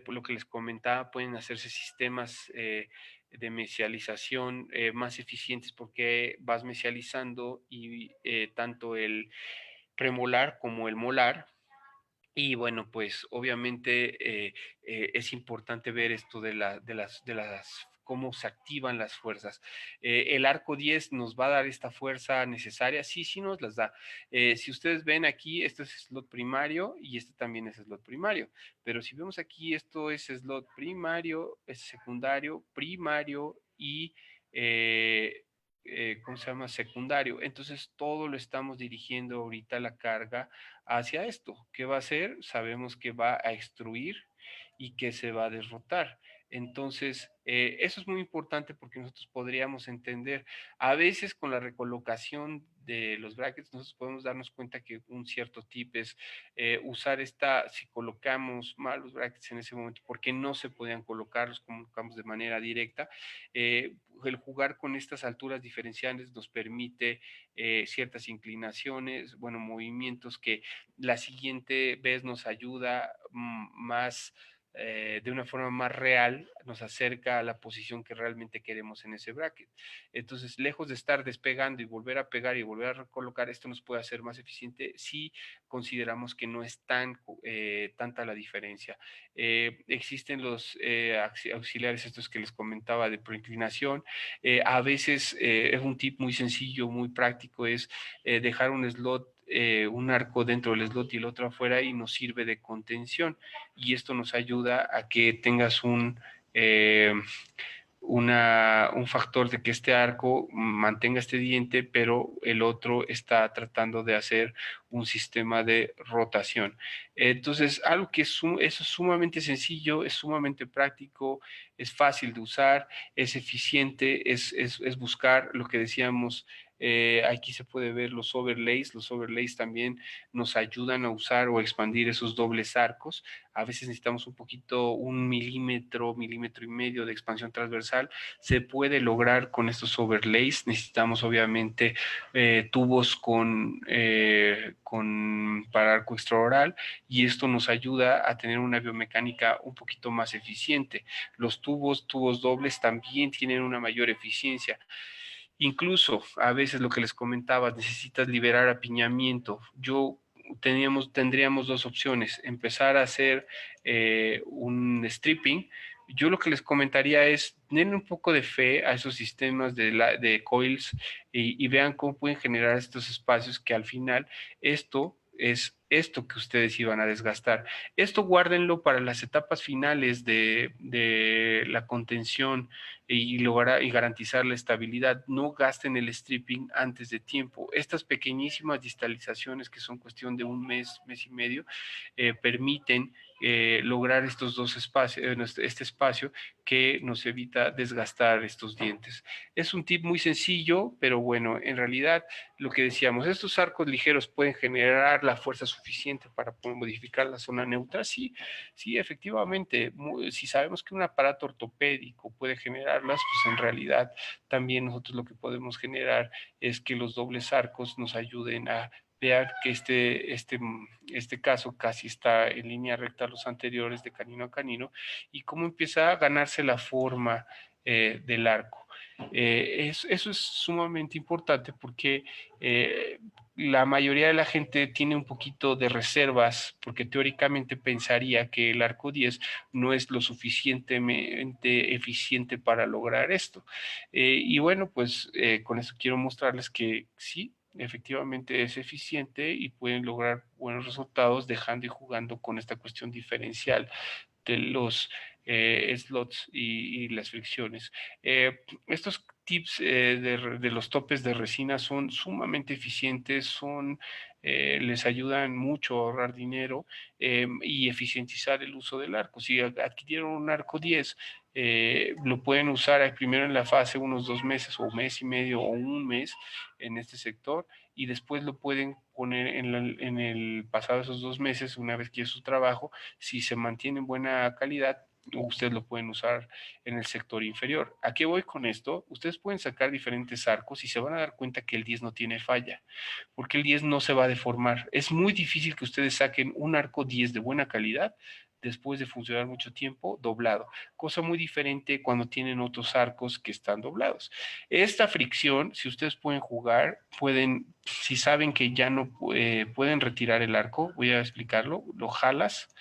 Lo que les comentaba, pueden hacerse sistemas de mesialización más eficientes porque vas mesializando y tanto el premolar como el molar. Y bueno, pues obviamente es importante ver esto de las cómo se activan las fuerzas. El arco 10 nos va a dar esta fuerza necesaria, sí, sí nos las da. Si ustedes ven aquí, esto es slot primario y este también es slot primario, pero si vemos aquí, esto es slot primario, es secundario, primario y ¿cómo se llama? Secundario. Entonces todo lo estamos dirigiendo ahorita la carga hacia esto. ¿Qué va a hacer? Sabemos que va a extruir y que se va a derrotar. Entonces, eso es muy importante porque nosotros podríamos entender, a veces con la recolocación de los brackets, nosotros podemos darnos cuenta que un cierto tip es si colocamos mal los brackets en ese momento, porque no se podían colocar, los colocamos de manera directa. El jugar con estas alturas diferenciales nos permite ciertas inclinaciones, bueno, movimientos que la siguiente vez nos ayuda más de una forma más real, nos acerca a la posición que realmente queremos en ese bracket. Entonces, lejos de estar despegando y volver a pegar y volver a recolocar, esto nos puede hacer más eficiente si consideramos que no es tanta la diferencia. Existen los auxiliares estos que les comentaba de proinclinación. A veces es un tip muy sencillo, muy práctico, es dejar un slot, un arco dentro del slot y el otro afuera y nos sirve de contención y esto nos ayuda a que tengas un factor de que este arco mantenga este diente, pero el otro está tratando de hacer un sistema de rotación. Entonces, algo que eso es sumamente sencillo, es sumamente práctico, es fácil de usar, es eficiente, es buscar lo que decíamos. Aquí se puede ver los overlays. Los overlays también nos ayudan a usar o expandir esos dobles arcos. A veces necesitamos un poquito, 1 milímetro, milímetro y medio de expansión transversal. Se puede lograr con estos overlays. Necesitamos obviamente tubos para arco extraoral y esto nos ayuda a tener una biomecánica un poquito más eficiente. Los tubos dobles también tienen una mayor eficiencia. Incluso a veces lo que les comentaba, necesitas liberar apiñamiento. Tendríamos dos opciones: empezar a hacer un stripping yo lo que les comentaría es, den un poco de fe a esos sistemas de coils y vean cómo pueden generar estos espacios que al final esto es esto que ustedes iban a desgastar. Esto guárdenlo para las etapas finales de la contención y lograr y garantizar la estabilidad. No gasten el stripping antes de tiempo. Estas pequeñísimas distalizaciones, que son cuestión de un mes, mes y medio, permiten lograr estos dos espacios, este espacio que nos evita desgastar estos dientes. Es un tip muy sencillo, pero bueno, en realidad lo que decíamos, estos arcos ligeros pueden generar la fuerza suficiente para poder modificar la zona neutra. Sí, sí, efectivamente, si sabemos que un aparato ortopédico puede generarlas, pues en realidad también nosotros lo que podemos generar es que los dobles arcos nos ayuden a vean que este caso casi está en línea recta a los anteriores de canino a canino y cómo empieza a ganarse la forma del arco. Eso es sumamente importante porque la mayoría de la gente tiene un poquito de reservas porque teóricamente pensaría que el arco 10 no es lo suficientemente eficiente para lograr esto. Y bueno, pues con eso quiero mostrarles que sí, efectivamente es eficiente y pueden lograr buenos resultados dejando y jugando con esta cuestión diferencial de los slots y las fricciones. Estos tips de los topes de resina son sumamente eficientes, les ayudan mucho a ahorrar dinero y eficientizar el uso del arco. Si adquirieron un arco 10, lo pueden usar primero en la fase unos 2 meses o mes y medio o un mes en este sector y después lo pueden poner en el pasado de esos 2 meses, una vez que es su trabajo, si se mantiene en buena calidad, ustedes lo pueden usar en el sector inferior. ¿A qué voy con esto? Ustedes pueden sacar diferentes arcos y se van a dar cuenta que el 10 no tiene falla, porque el 10 no se va a deformar. Es muy difícil que ustedes saquen un arco 10 de buena calidad después de funcionar mucho tiempo doblado, cosa muy diferente cuando tienen otros arcos que están doblados. Esta fricción, si ustedes pueden jugar, si saben que ya no pueden retirar el arco, voy a explicarlo, lo jalas,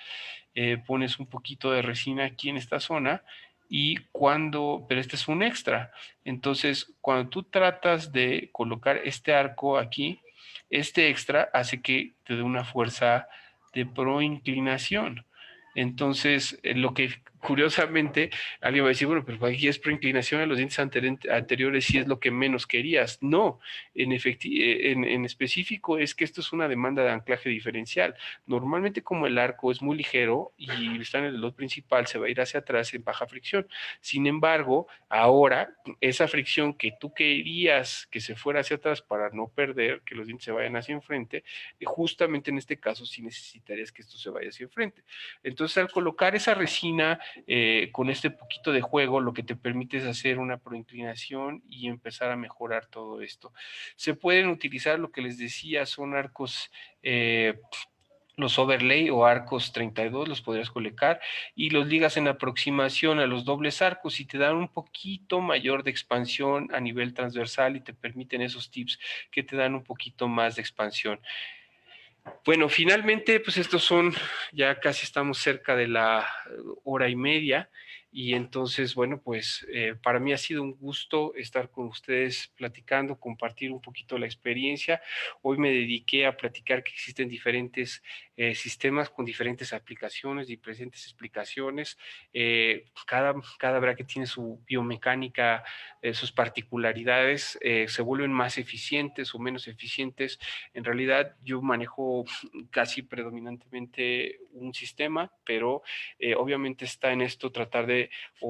pones un poquito de resina aquí en esta zona pero este es un extra. Entonces, cuando tú tratas de colocar este arco aquí, este extra hace que te dé una fuerza de proinclinación. Entonces, lo que curiosamente alguien va a decir, bueno, pero aquí es proinclinación a los dientes anteriores si es lo que menos querías. No, en específico es que esto es una demanda de anclaje diferencial. Normalmente como el arco es muy ligero y está en el slot principal, se va a ir hacia atrás en baja fricción. Sin embargo, ahora esa fricción que tú querías que se fuera hacia atrás para no perder, que los dientes se vayan hacia enfrente, justamente en este caso sí necesitarías que esto se vaya hacia enfrente. Entonces, al colocar esa resina con este poquito de juego, lo que te permite es hacer una proinclinación y empezar a mejorar todo esto. Se pueden utilizar, lo que les decía, son arcos los overlay o arcos 32 los podrías colocar y los ligas en aproximación a los dobles arcos y te dan un poquito mayor de expansión a nivel transversal y te permiten esos tips que te dan un poquito más de expansión. Bueno, finalmente, pues ya casi estamos cerca de la hora y media y entonces, bueno, pues para mí ha sido un gusto estar con ustedes platicando, compartir un poquito la experiencia. Hoy me dediqué a platicar que existen diferentes sistemas con diferentes aplicaciones, diferentes explicaciones. Cada bracket tiene su biomecánica, sus particularidades, se vuelven más eficientes o menos eficientes. En realidad yo manejo casi predominantemente un sistema, pero obviamente está en esto tratar de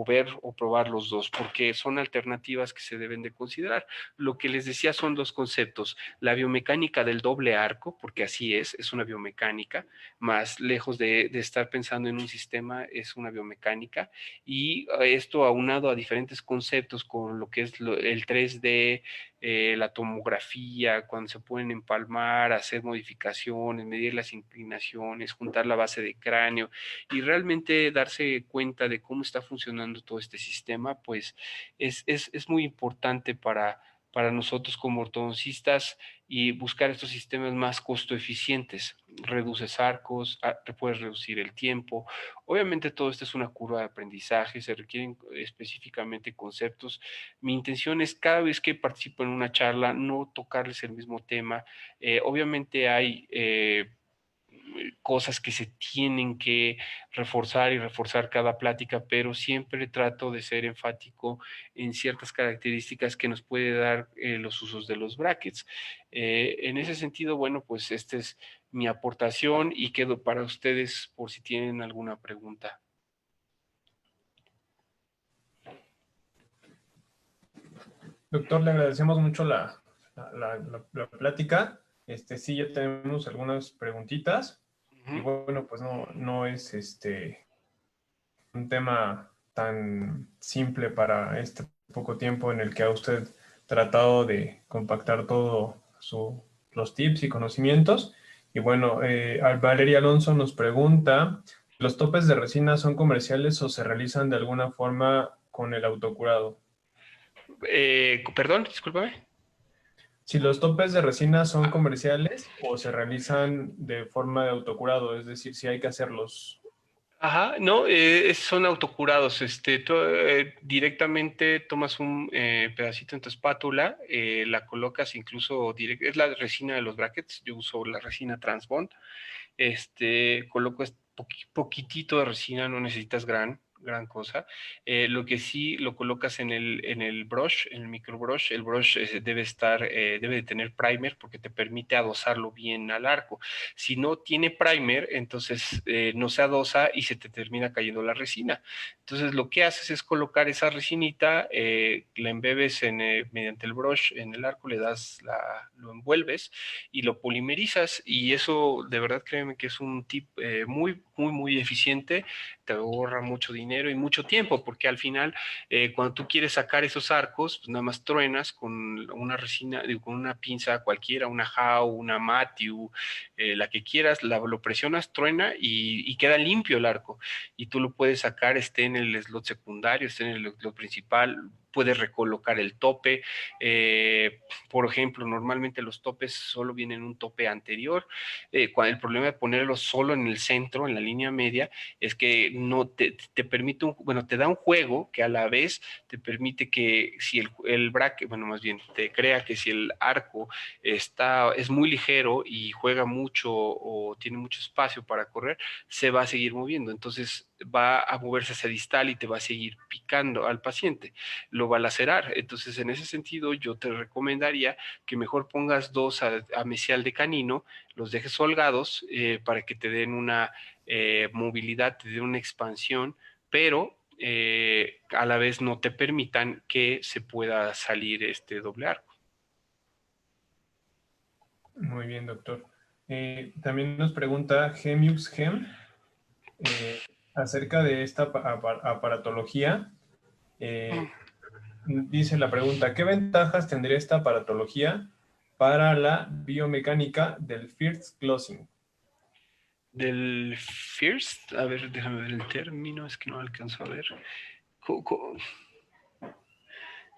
ver o probar los dos, porque son alternativas que se deben de considerar. Lo que les decía son dos conceptos, la biomecánica del doble arco, porque así es una biomecánica, más lejos de estar pensando en un sistema, es una biomecánica, y esto aunado a diferentes conceptos con lo que es el 3D, la tomografía, cuando se pueden empalmar, hacer modificaciones, medir las inclinaciones, juntar la base de cráneo y realmente darse cuenta de cómo está funcionando todo este sistema, pues es muy importante para nosotros como ortodoncistas y buscar estos sistemas más costo eficientes. Reduces arcos, te puedes reducir el tiempo. Obviamente todo esto es una curva de aprendizaje, se requieren específicamente conceptos. Mi intención es cada vez que participo en una charla no tocarles el mismo tema. Obviamente hay cosas que se tienen que reforzar y reforzar cada plática, pero siempre trato de ser enfático en ciertas características que nos puede dar los usos de los brackets. En ese sentido, bueno, pues esta es mi aportación y quedo para ustedes por si tienen alguna pregunta. Doctor, le agradecemos mucho la plática. Sí, ya tenemos algunas preguntitas. Y bueno, pues no es un tema tan simple para este poco tiempo en el que ha usted tratado de compactar todo los tips y conocimientos. Y bueno, Valeria Alonso nos pregunta, ¿los topes de resina son comerciales o se realizan de alguna forma con el autocurado? Perdón, discúlpame. Si los topes de resina son comerciales o se realizan de forma de autocurado, es decir, si hay que hacerlos. Ajá, no, son autocurados. Tú directamente tomas un pedacito en tu espátula, la colocas incluso es la resina de los brackets. Yo uso la resina Transbond. Colocas poquitito de resina, no necesitas gran cosa. Lo que sí lo colocas en el brush, en el micro brush. El brush debe de tener primer porque te permite adosarlo bien al arco. Si no tiene primer, entonces no se adosa y se te termina cayendo la resina. Entonces lo que haces es colocar esa resinita, la embebes mediante el brush en el arco, lo envuelves y lo polimerizas, y eso de verdad créeme que es un tip muy eficiente. Te ahorra mucho dinero y mucho tiempo, porque al final cuando tú quieres sacar esos arcos, pues nada más truenas con una resina, con una pinza cualquiera, una Howe, una Matthew, la que quieras, lo presionas, truena y queda limpio el arco, y tú lo puedes sacar, esté en el slot secundario, esté en el slot principal, puedes recolocar el tope. Por ejemplo, normalmente los topes solo vienen un tope anterior. El problema de ponerlo solo en el centro, en la línea media, es que no te permite, bueno, te da un juego que a la vez te permite que si el bracket, bueno, más bien te crea que si el arco es muy ligero y juega mucho o tiene mucho espacio para correr, se va a seguir moviendo. Entonces va a moverse hacia distal y te va a seguir picando al paciente, lo va a lacerar. Entonces, en ese sentido, yo te recomendaría que mejor pongas dos a mesial de canino, los dejes holgados para que te den una movilidad, te den una expansión, pero a la vez no te permitan que se pueda salir este doble arco. Muy bien, doctor. También nos pregunta Gemiux Gem acerca de esta aparatología. Dice la pregunta, ¿qué ventajas tendría esta aparatología para la biomecánica del first closing? Del first, a ver, déjame ver el término, es que no alcanzo a ver.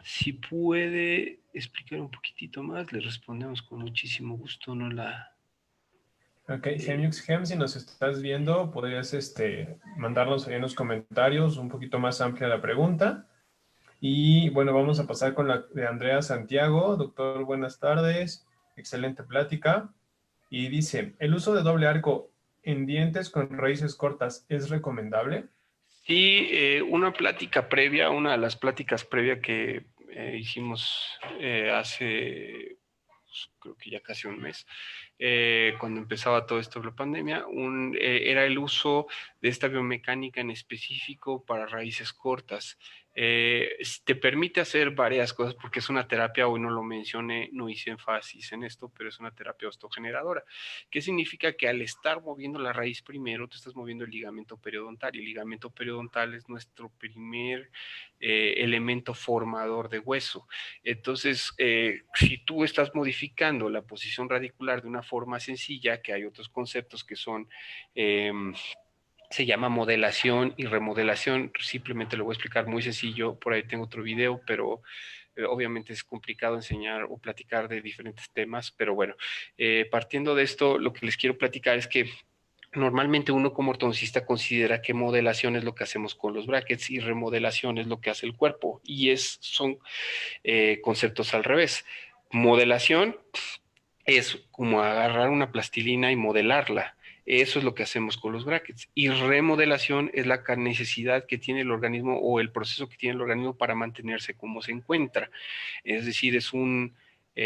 Si puede explicar un poquitito más, le respondemos con muchísimo gusto, no la... Ok, Gemiux Gem, si nos estás viendo, podrías mandarnos ahí en los comentarios un poquito más amplia la pregunta. Y bueno, vamos a pasar con la de Andrea Santiago. Doctor, buenas tardes. Excelente plática. Y dice, ¿el uso de doble arco en dientes con raíces cortas es recomendable? Sí, una de las pláticas previas que hicimos hace, pues, creo que ya casi un mes, cuando empezaba todo esto de la pandemia, era el uso de esta biomecánica en específico para raíces cortas. Te permite hacer varias cosas porque es una terapia, hoy no lo mencioné, no hice énfasis en esto, pero es una terapia osteogeneradora. ¿Qué significa? Que al estar moviendo la raíz primero, tú estás moviendo el ligamento periodontal, y el ligamento periodontal es nuestro primer elemento formador de hueso. Entonces, si tú estás modificando la posición radicular de una forma sencilla, que hay otros conceptos que son... se llama modelación y remodelación. Simplemente lo voy a explicar muy sencillo, por ahí tengo otro video, pero Obviamente es complicado enseñar o platicar de diferentes temas, pero bueno, partiendo de esto, lo que les quiero platicar es que normalmente uno como ortodoncista considera que modelación es lo que hacemos con los brackets y remodelación es lo que hace el cuerpo, y son conceptos al revés. Modelación es como agarrar una plastilina y modelarla. Eso es lo que hacemos con los brackets. Y remodelación es la necesidad que tiene el organismo o el proceso que tiene el organismo para mantenerse como se encuentra. Es decir, es un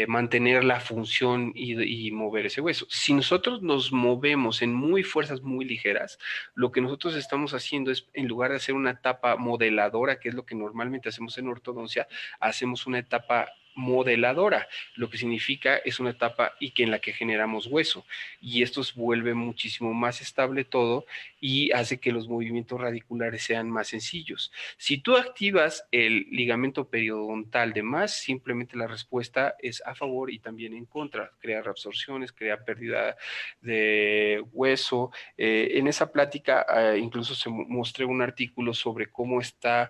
mantener la función y mover ese hueso. Si nosotros nos movemos en muy fuerzas muy ligeras, lo que nosotros estamos haciendo es, en lugar de hacer una etapa modeladora, que es lo que normalmente hacemos en ortodoncia, hacemos una etapa modeladora, lo que significa es una etapa y que en la que generamos hueso, y esto vuelve muchísimo más estable todo y hace que los movimientos radiculares sean más sencillos. Si tú activas el ligamento periodontal de más, simplemente la respuesta es a favor y también en contra. Crea reabsorciones, crea pérdida de hueso. En esa plática incluso se mostré un artículo sobre cómo está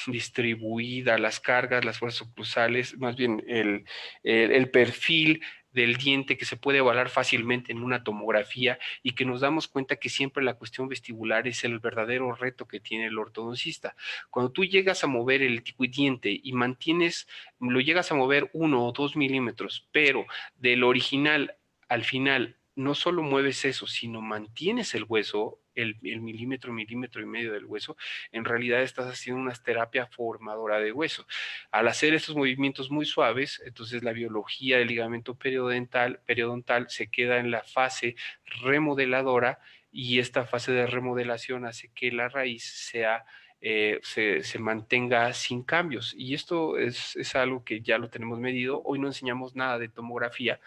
distribuida las cargas, las fuerzas oclusales, más bien el perfil del diente que se puede evaluar fácilmente en una tomografía, y que nos damos cuenta que siempre la cuestión vestibular es el verdadero reto que tiene el ortodoncista. Cuando tú llegas a mover el diente y lo llegas a mover 1 o 2 milímetros, pero del original al final no solo mueves eso, sino mantienes el hueso, el milímetro, milímetro y medio del hueso, en realidad estás haciendo una terapia formadora de hueso. Al hacer estos movimientos muy suaves, entonces la biología del ligamento periodontal se queda en la fase remodeladora, y esta fase de remodelación hace que la raíz se mantenga sin cambios. Y esto es algo que ya lo tenemos medido. Hoy no enseñamos nada de tomografía,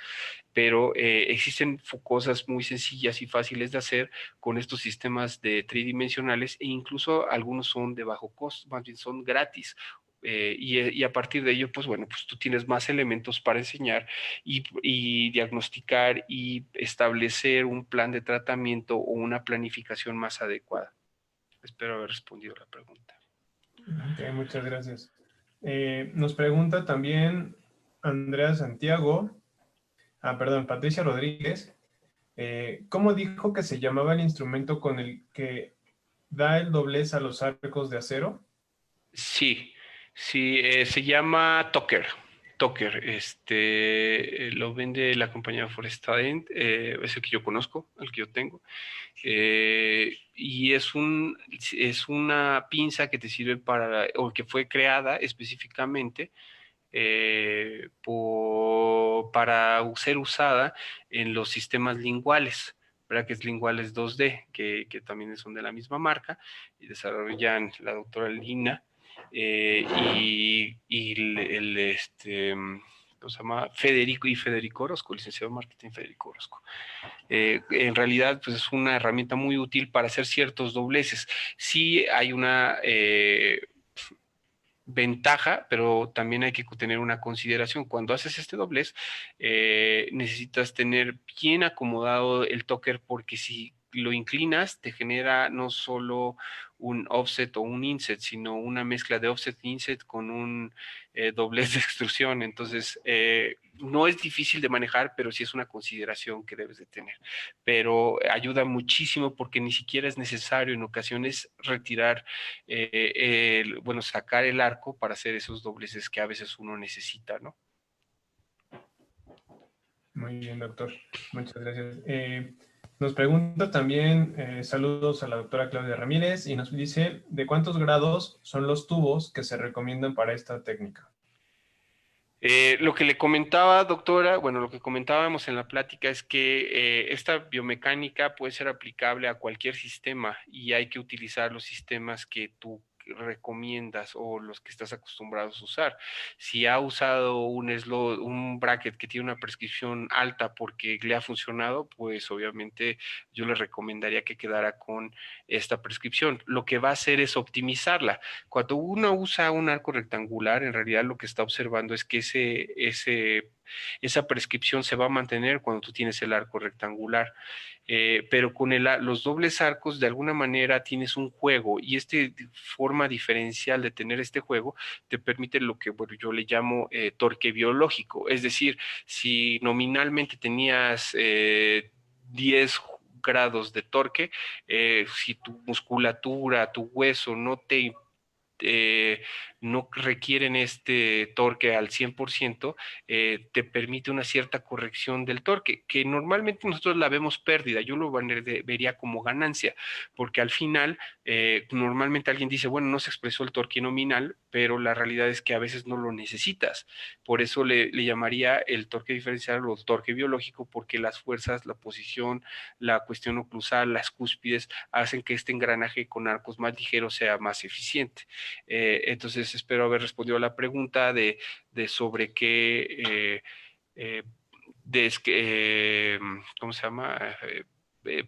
pero existen cosas muy sencillas y fáciles de hacer con estos sistemas de tridimensionales, e incluso algunos son de bajo costo, más bien son gratis. Y a partir de ello, pues bueno, pues tú tienes más elementos para enseñar y diagnosticar y establecer un plan de tratamiento o una planificación más adecuada. Espero haber respondido la pregunta. Ok, muchas gracias. Nos pregunta también Andrea Santiago, perdón, Patricia Rodríguez, ¿cómo dijo que se llamaba el instrumento con el que da el doblez a los arcos de acero? Sí, sí, se llama Tucker. Tucker, lo vende la compañía Forestadent, es el que yo conozco, el que yo tengo. Y es una pinza que te sirve o que fue creada específicamente para ser usada en los sistemas linguales, brackets linguales 2D, que también son de la misma marca, y desarrollan la doctora Lina ¿cómo se llama? Federico Orozco, licenciado en marketing Federico Orozco. En realidad, pues es una herramienta muy útil para hacer ciertos dobleces. Sí hay una ventaja, pero también hay que tener una consideración. Cuando haces este doblez, necesitas tener bien acomodado el toker, porque si lo inclinas, te genera no solo un offset o un inset, sino una mezcla de offset e inset con un doblez de extrusión. Entonces, no es difícil de manejar, pero sí es una consideración que debes de tener. Pero ayuda muchísimo, porque ni siquiera es necesario en ocasiones retirar, sacar el arco para hacer esos dobleces que a veces uno necesita, ¿no? Muy bien, doctor. Muchas gracias. Nos pregunta también, saludos a la doctora Claudia Ramírez, y nos dice, ¿de cuántos grados son los tubos que se recomiendan para esta técnica? Lo que le comentaba, doctora, bueno, lo que comentábamos en la plática es que esta biomecánica puede ser aplicable a cualquier sistema, y hay que utilizar los sistemas que tú recomiendas o los que estás acostumbrados a usar. Si ha usado un bracket que tiene una prescripción alta porque le ha funcionado, pues obviamente yo le recomendaría que quedara con esta prescripción. Lo que va a hacer es optimizarla. Cuando uno usa un arco rectangular, en realidad lo que está observando es que ese Esa prescripción se va a mantener cuando tú tienes el arco rectangular. Pero con los dobles arcos de alguna manera tienes un juego, y esta forma diferencial de tener este juego te permite lo que yo le llamo torque biológico. Es decir, si nominalmente tenías 10 grados de torque, si tu musculatura, tu hueso eh, no requieren este torque al 100%, te permite una cierta corrección del torque, que normalmente nosotros la vemos pérdida. Yo lo vería como ganancia, porque al final normalmente alguien dice, bueno, no se expresó el torque nominal, pero la realidad es que a veces no lo necesitas. Por eso le llamaría el torque diferencial o el torque biológico, porque las fuerzas, la posición, la cuestión oclusal, las cúspides, hacen que este engranaje con arcos más ligeros sea más eficiente. Entonces espero haber respondido a la pregunta de sobre qué, ¿cómo se llama?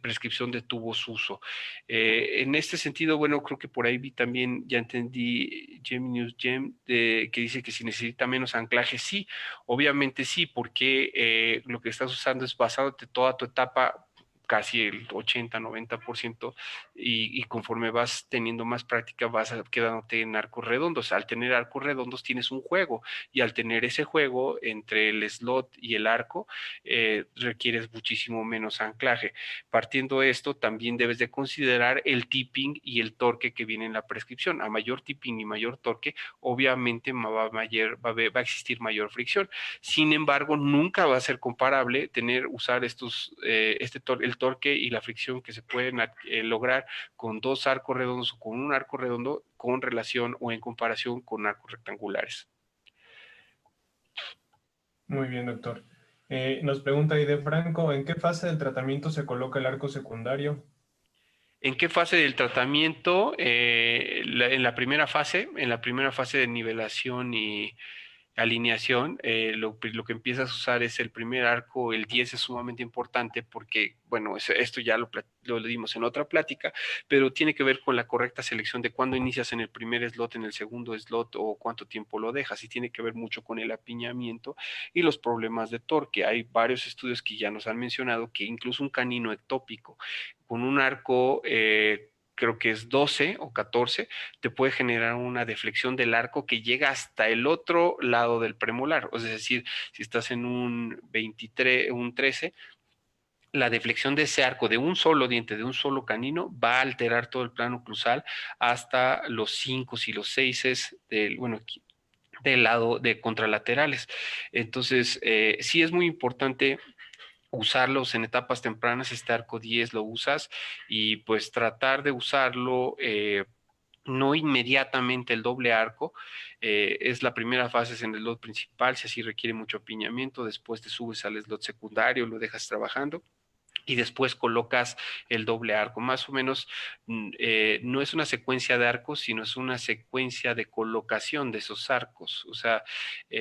Prescripción de tubos uso. En este sentido, bueno, creo que por ahí vi también, ya entendí, Geminius Gem, que dice que si necesita menos anclaje, sí, obviamente sí, porque lo que estás usando es basado de toda tu etapa, casi el 80-90%, y conforme vas teniendo más práctica vas quedándote en arcos redondos. Al tener arcos redondos tienes un juego, y al tener ese juego entre el slot y el arco, requieres muchísimo menos anclaje. Partiendo de esto, también debes de considerar el tipping y el torque que viene en la prescripción. A mayor tipping y mayor torque, obviamente va a existir mayor fricción. Sin embargo, nunca va a ser comparable usar el torque y la fricción que se pueden lograr con dos arcos redondos o con un arco redondo, con relación o en comparación con arcos rectangulares. Muy bien, doctor. Nos pregunta Aide Franco, ¿en qué fase del tratamiento se coloca el arco secundario? ¿En qué fase del tratamiento? En la primera fase de nivelación y alineación, lo que empiezas a usar es el primer arco. El 10 es sumamente importante porque, bueno, esto ya lo dimos en otra plática, pero tiene que ver con la correcta selección de cuándo inicias en el primer slot, en el segundo slot, o cuánto tiempo lo dejas, y tiene que ver mucho con el apiñamiento y los problemas de torque. Hay varios estudios que ya nos han mencionado que incluso un canino ectópico con un arco, creo que es 12 o 14, te puede generar una deflexión del arco que llega hasta el otro lado del premolar. Es decir, si estás en un 23, un 13, la deflexión de ese arco de un solo diente, de un solo canino, va a alterar todo el plano oclusal hasta los 5 y los 6 del lado de contralaterales. Entonces, sí es muy importante usarlos en etapas tempranas. Este arco 10 lo usas, y pues tratar de usarlo no inmediatamente el doble arco. Es la primera fase, es en el slot principal, si así requiere mucho apiñamiento. Después te subes al slot secundario, lo dejas trabajando, y después colocas el doble arco. Más o menos, no es una secuencia de arcos, sino es una secuencia de colocación de esos arcos. O sea,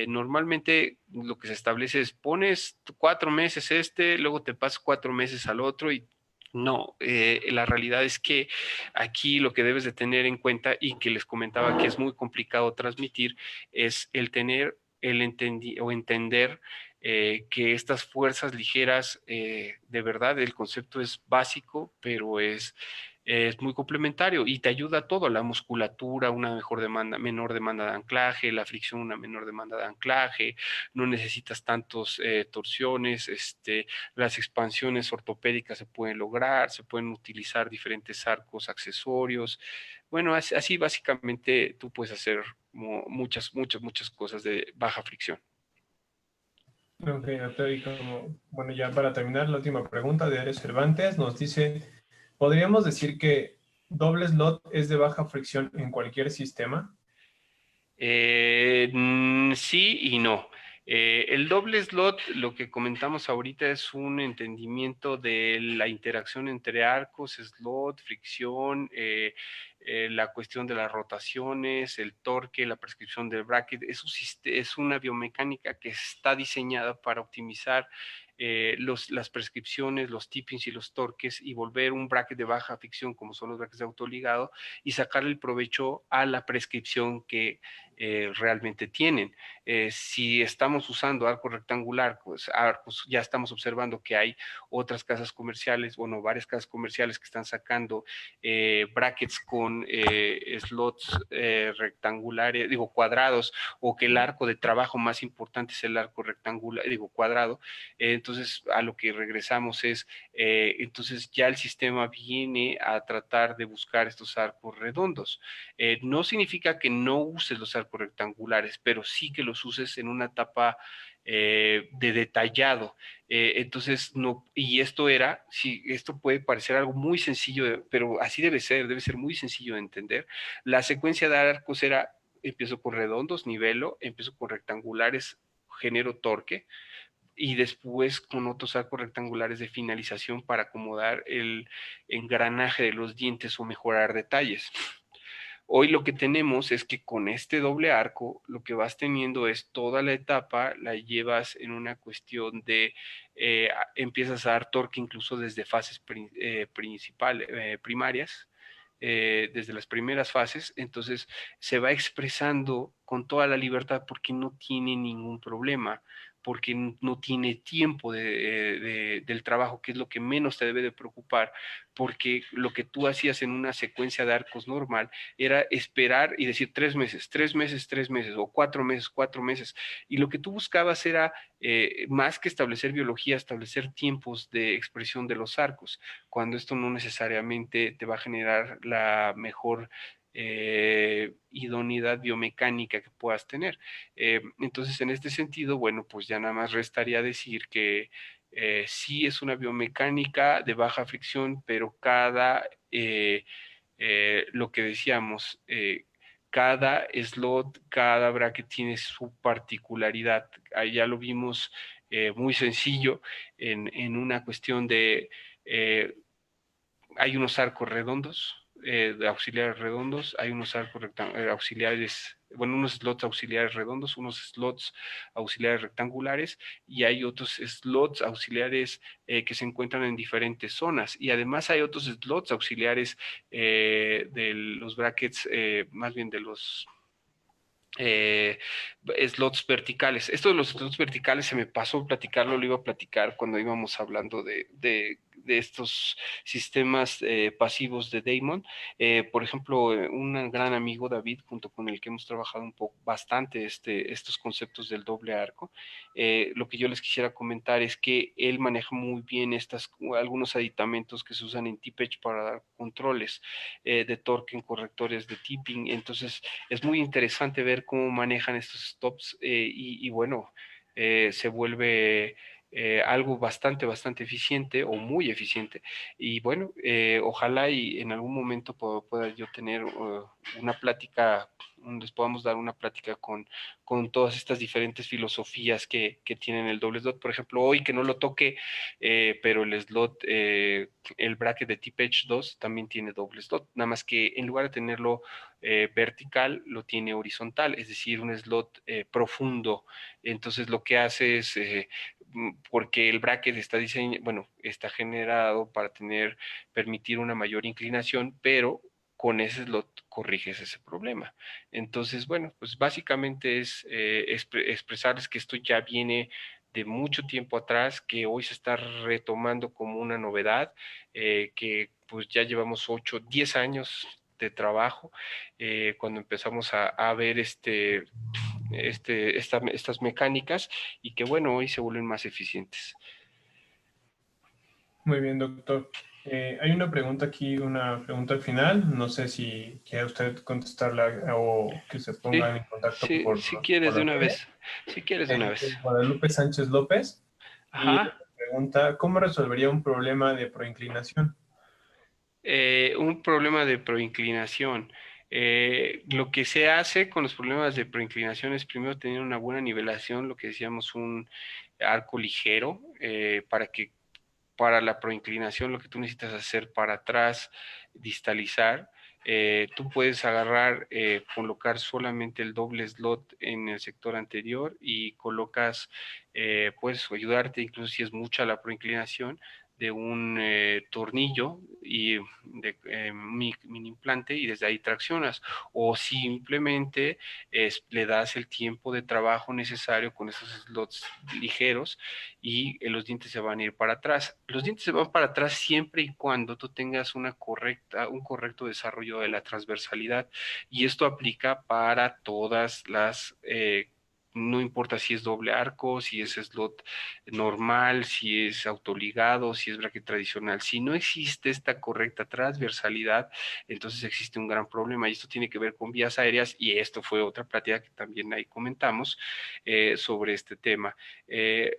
normalmente lo que se establece es pones 4 meses luego te pasas 4 meses al otro, y no, la realidad es que aquí lo que debes de tener en cuenta, y que les comentaba que es muy complicado transmitir, es el tener o entender que estas fuerzas ligeras, de verdad, el concepto es básico, pero es muy complementario y te ayuda a todo: la musculatura, una menor demanda de anclaje; la fricción, una menor demanda de anclaje; no necesitas tantos torsiones; las expansiones ortopédicas se pueden lograr, se pueden utilizar diferentes arcos accesorios. Bueno, así básicamente tú puedes hacer muchas cosas de baja fricción. Ok, doctor, y bueno, ya para terminar, la última pregunta de Ares Cervantes nos dice, ¿podríamos decir que doble slot es de baja fricción en cualquier sistema? Sí y no. El doble slot, lo que comentamos ahorita, es un entendimiento de la interacción entre arcos, slot, fricción, la cuestión de las rotaciones, el torque, la prescripción del bracket. Es una biomecánica que está diseñada para optimizar las prescripciones, los tippings y los torques, y volver un bracket de baja fricción, como son los brackets de autoligado, y sacar el provecho a la prescripción que realmente tienen. Si estamos usando arco rectangular, pues ya estamos observando que hay otras casas comerciales, bueno, varias casas comerciales que están sacando brackets con slots rectangulares, digo, cuadrados, o que el arco de trabajo más importante es el arco rectangular, digo, cuadrado. Entonces, a lo que regresamos es, entonces ya el sistema viene a tratar de buscar estos arcos redondos. No significa que no uses los arcos rectangulares, pero sí que los uses en una etapa de detallado. Entonces, no, y esto era, sí, esto puede parecer algo muy sencillo, pero así debe ser muy sencillo de entender. La secuencia de arcos era, empiezo con redondos, nivelo, empiezo con rectangulares, genero torque, y después con otros arcos rectangulares de finalización para acomodar el engranaje de los dientes o mejorar detalles. Hoy lo que tenemos es que con este doble arco lo que vas teniendo es toda la etapa, la llevas en una cuestión de, empiezas a dar torque incluso desde fases primarias, desde las primeras fases, entonces se va expresando con toda la libertad porque no tiene ningún problema, porque no tiene tiempo del trabajo, que es lo que menos te debe de preocupar, porque lo que tú hacías en una secuencia de arcos normal era esperar y decir 3 meses, 3 meses, 3 meses, o 4 meses, 4 meses, y lo que tú buscabas era, más que establecer biología, establecer tiempos de expresión de los arcos, cuando esto no necesariamente te va a generar la mejor idoneidad biomecánica que puedas tener. Entonces, en este sentido, bueno, pues ya nada más restaría decir que sí es una biomecánica de baja fricción, pero lo que decíamos, cada slot, cada bracket tiene su particularidad. Ahí ya lo vimos muy sencillo en una cuestión de eh, hay unos arcos redondos, de auxiliares redondos, hay unos arcos auxiliares, bueno, unos slots auxiliares redondos, unos slots auxiliares rectangulares, y hay otros slots auxiliares que se encuentran en diferentes zonas, y además hay otros slots auxiliares de los brackets, más bien de los eh, slots verticales. Esto de los slots verticales se me pasó platicarlo, lo iba a platicar cuando íbamos hablando de estos sistemas pasivos de Damon. Por ejemplo, un gran amigo, David, junto con el que hemos trabajado un poco bastante estos conceptos del doble arco, lo que yo les quisiera comentar es que él maneja muy bien algunos aditamentos que se usan en T-Patch para dar controles de torque en correctores de tipping. Entonces, es muy interesante ver cómo manejan estos stops y bueno, se vuelve algo bastante eficiente o muy eficiente. Y bueno, ojalá y en algún momento pueda yo tener una plática, les podamos dar una plática con todas estas diferentes filosofías que tienen el doble slot. Por ejemplo, hoy que no lo toque, pero el slot, el bracket de T-Patch 2 también tiene doble slot, nada más que en lugar de tenerlo vertical, lo tiene horizontal, es decir, un slot profundo. Entonces lo que hace es, porque el bracket está generado para permitir una mayor inclinación, pero con ese slot corriges ese problema. Entonces, bueno, pues básicamente es expresarles que esto ya viene de mucho tiempo atrás, que hoy se está retomando como una novedad, que pues ya llevamos 8, 10 años de trabajo, cuando empezamos a ver estas mecánicas, y que bueno, hoy se vuelven más eficientes. Muy bien, doctor. Hay una pregunta aquí, una pregunta al final. No sé si quiere usted contestarla o que se Sí, pongan en contacto sí, por las redes. si quieres de una vez. Guadalupe Sánchez López y Ajá. pregunta, ¿cómo resolvería un problema de proinclinación? Un problema de proinclinación. Lo que se hace con los problemas de proinclinación es primero tener una buena nivelación, lo que decíamos un arco ligero, para la proinclinación lo que tú necesitas hacer para atrás, distalizar. Tú puedes agarrar, colocar solamente el doble slot en el sector anterior y colocas, puedes ayudarte incluso si es mucha la proinclinación, de un tornillo y de mini implante, y desde ahí traccionas, o simplemente le das el tiempo de trabajo necesario con esos slots ligeros y los dientes se van a ir para atrás. Los dientes se van para atrás siempre y cuando tú tengas un correcto desarrollo de la transversalidad, y esto aplica para todas las no importa si es doble arco, si es slot normal, si es autoligado, si es bracket tradicional. Si no existe esta correcta transversalidad, entonces existe un gran problema, y esto tiene que ver con vías aéreas, y esto fue otra plática que también ahí comentamos sobre este tema.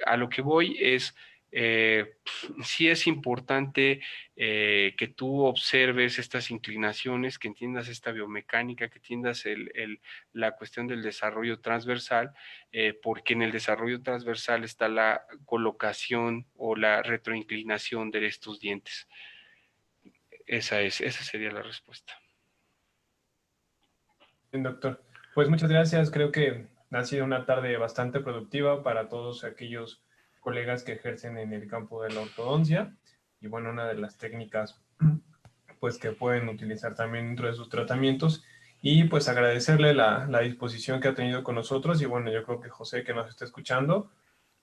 A lo que voy es, sí es importante que tú observes estas inclinaciones, que entiendas esta biomecánica, que entiendas la cuestión del desarrollo transversal, porque en el desarrollo transversal está la colocación o la retroinclinación de estos dientes. Esa sería la respuesta. Bien, doctor. Pues muchas gracias. Creo que ha sido una tarde bastante productiva para todos aquellos colegas que ejercen en el campo de la ortodoncia. Y bueno, una de las técnicas pues que pueden utilizar también dentro de sus tratamientos. Y pues agradecerle la disposición que ha tenido con nosotros. Y bueno, yo creo que José, que nos está escuchando,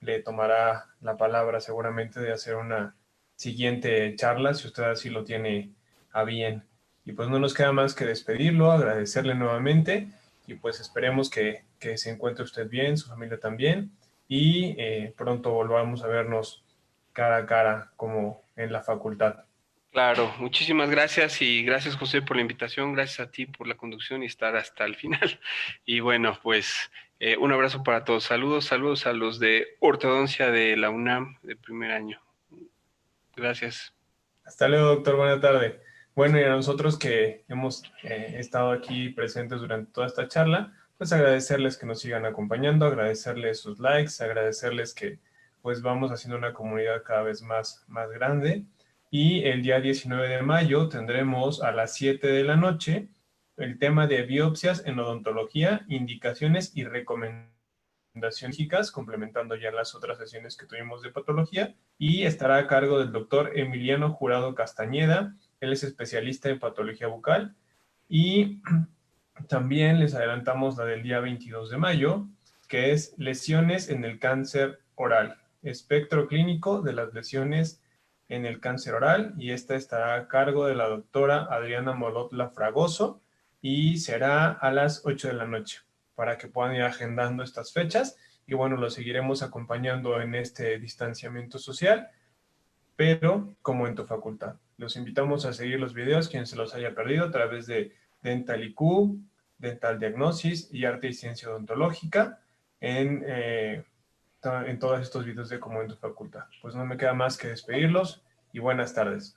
le tomará la palabra seguramente de hacer una siguiente charla, si usted así lo tiene a bien. Y pues no nos queda más que despedirlo, agradecerle nuevamente y pues esperemos que se encuentre usted bien, su familia también, y pronto volvamos a vernos cara a cara como en la facultad. Claro, muchísimas gracias, y gracias, José, por la invitación, gracias a ti por la conducción y estar hasta el final. Y bueno, pues un abrazo para todos. Saludos a los de ortodoncia de la UNAM de primer año. Gracias. Hasta luego, doctor. Buena tarde. Bueno, y a nosotros que hemos estado aquí presentes durante toda esta charla, pues agradecerles que nos sigan acompañando, agradecerles sus likes, agradecerles que pues vamos haciendo una comunidad cada vez más grande. Y el día 19 de mayo tendremos a las 7 de la noche el tema de biopsias en odontología, indicaciones y recomendaciones médicas, complementando ya las otras sesiones que tuvimos de patología, y estará a cargo del doctor Emiliano Jurado Castañeda. Él es especialista en patología bucal. Y también les adelantamos la del día 22 de mayo, que es lesiones en el cáncer oral, espectro clínico de las lesiones en el cáncer oral, y esta estará a cargo de la doctora Adriana Molotla Fragoso, y será a las 8 de la noche, para que puedan ir agendando estas fechas. Y bueno, los seguiremos acompañando en este distanciamiento social, pero como en tu facultad. Los invitamos a seguir los videos, quien se los haya perdido, a través de Dental IQ, Dental Diagnosis y Arte y Ciencia Odontológica en todos estos videos de como en tu facultad. Pues no me queda más que despedirlos y buenas tardes.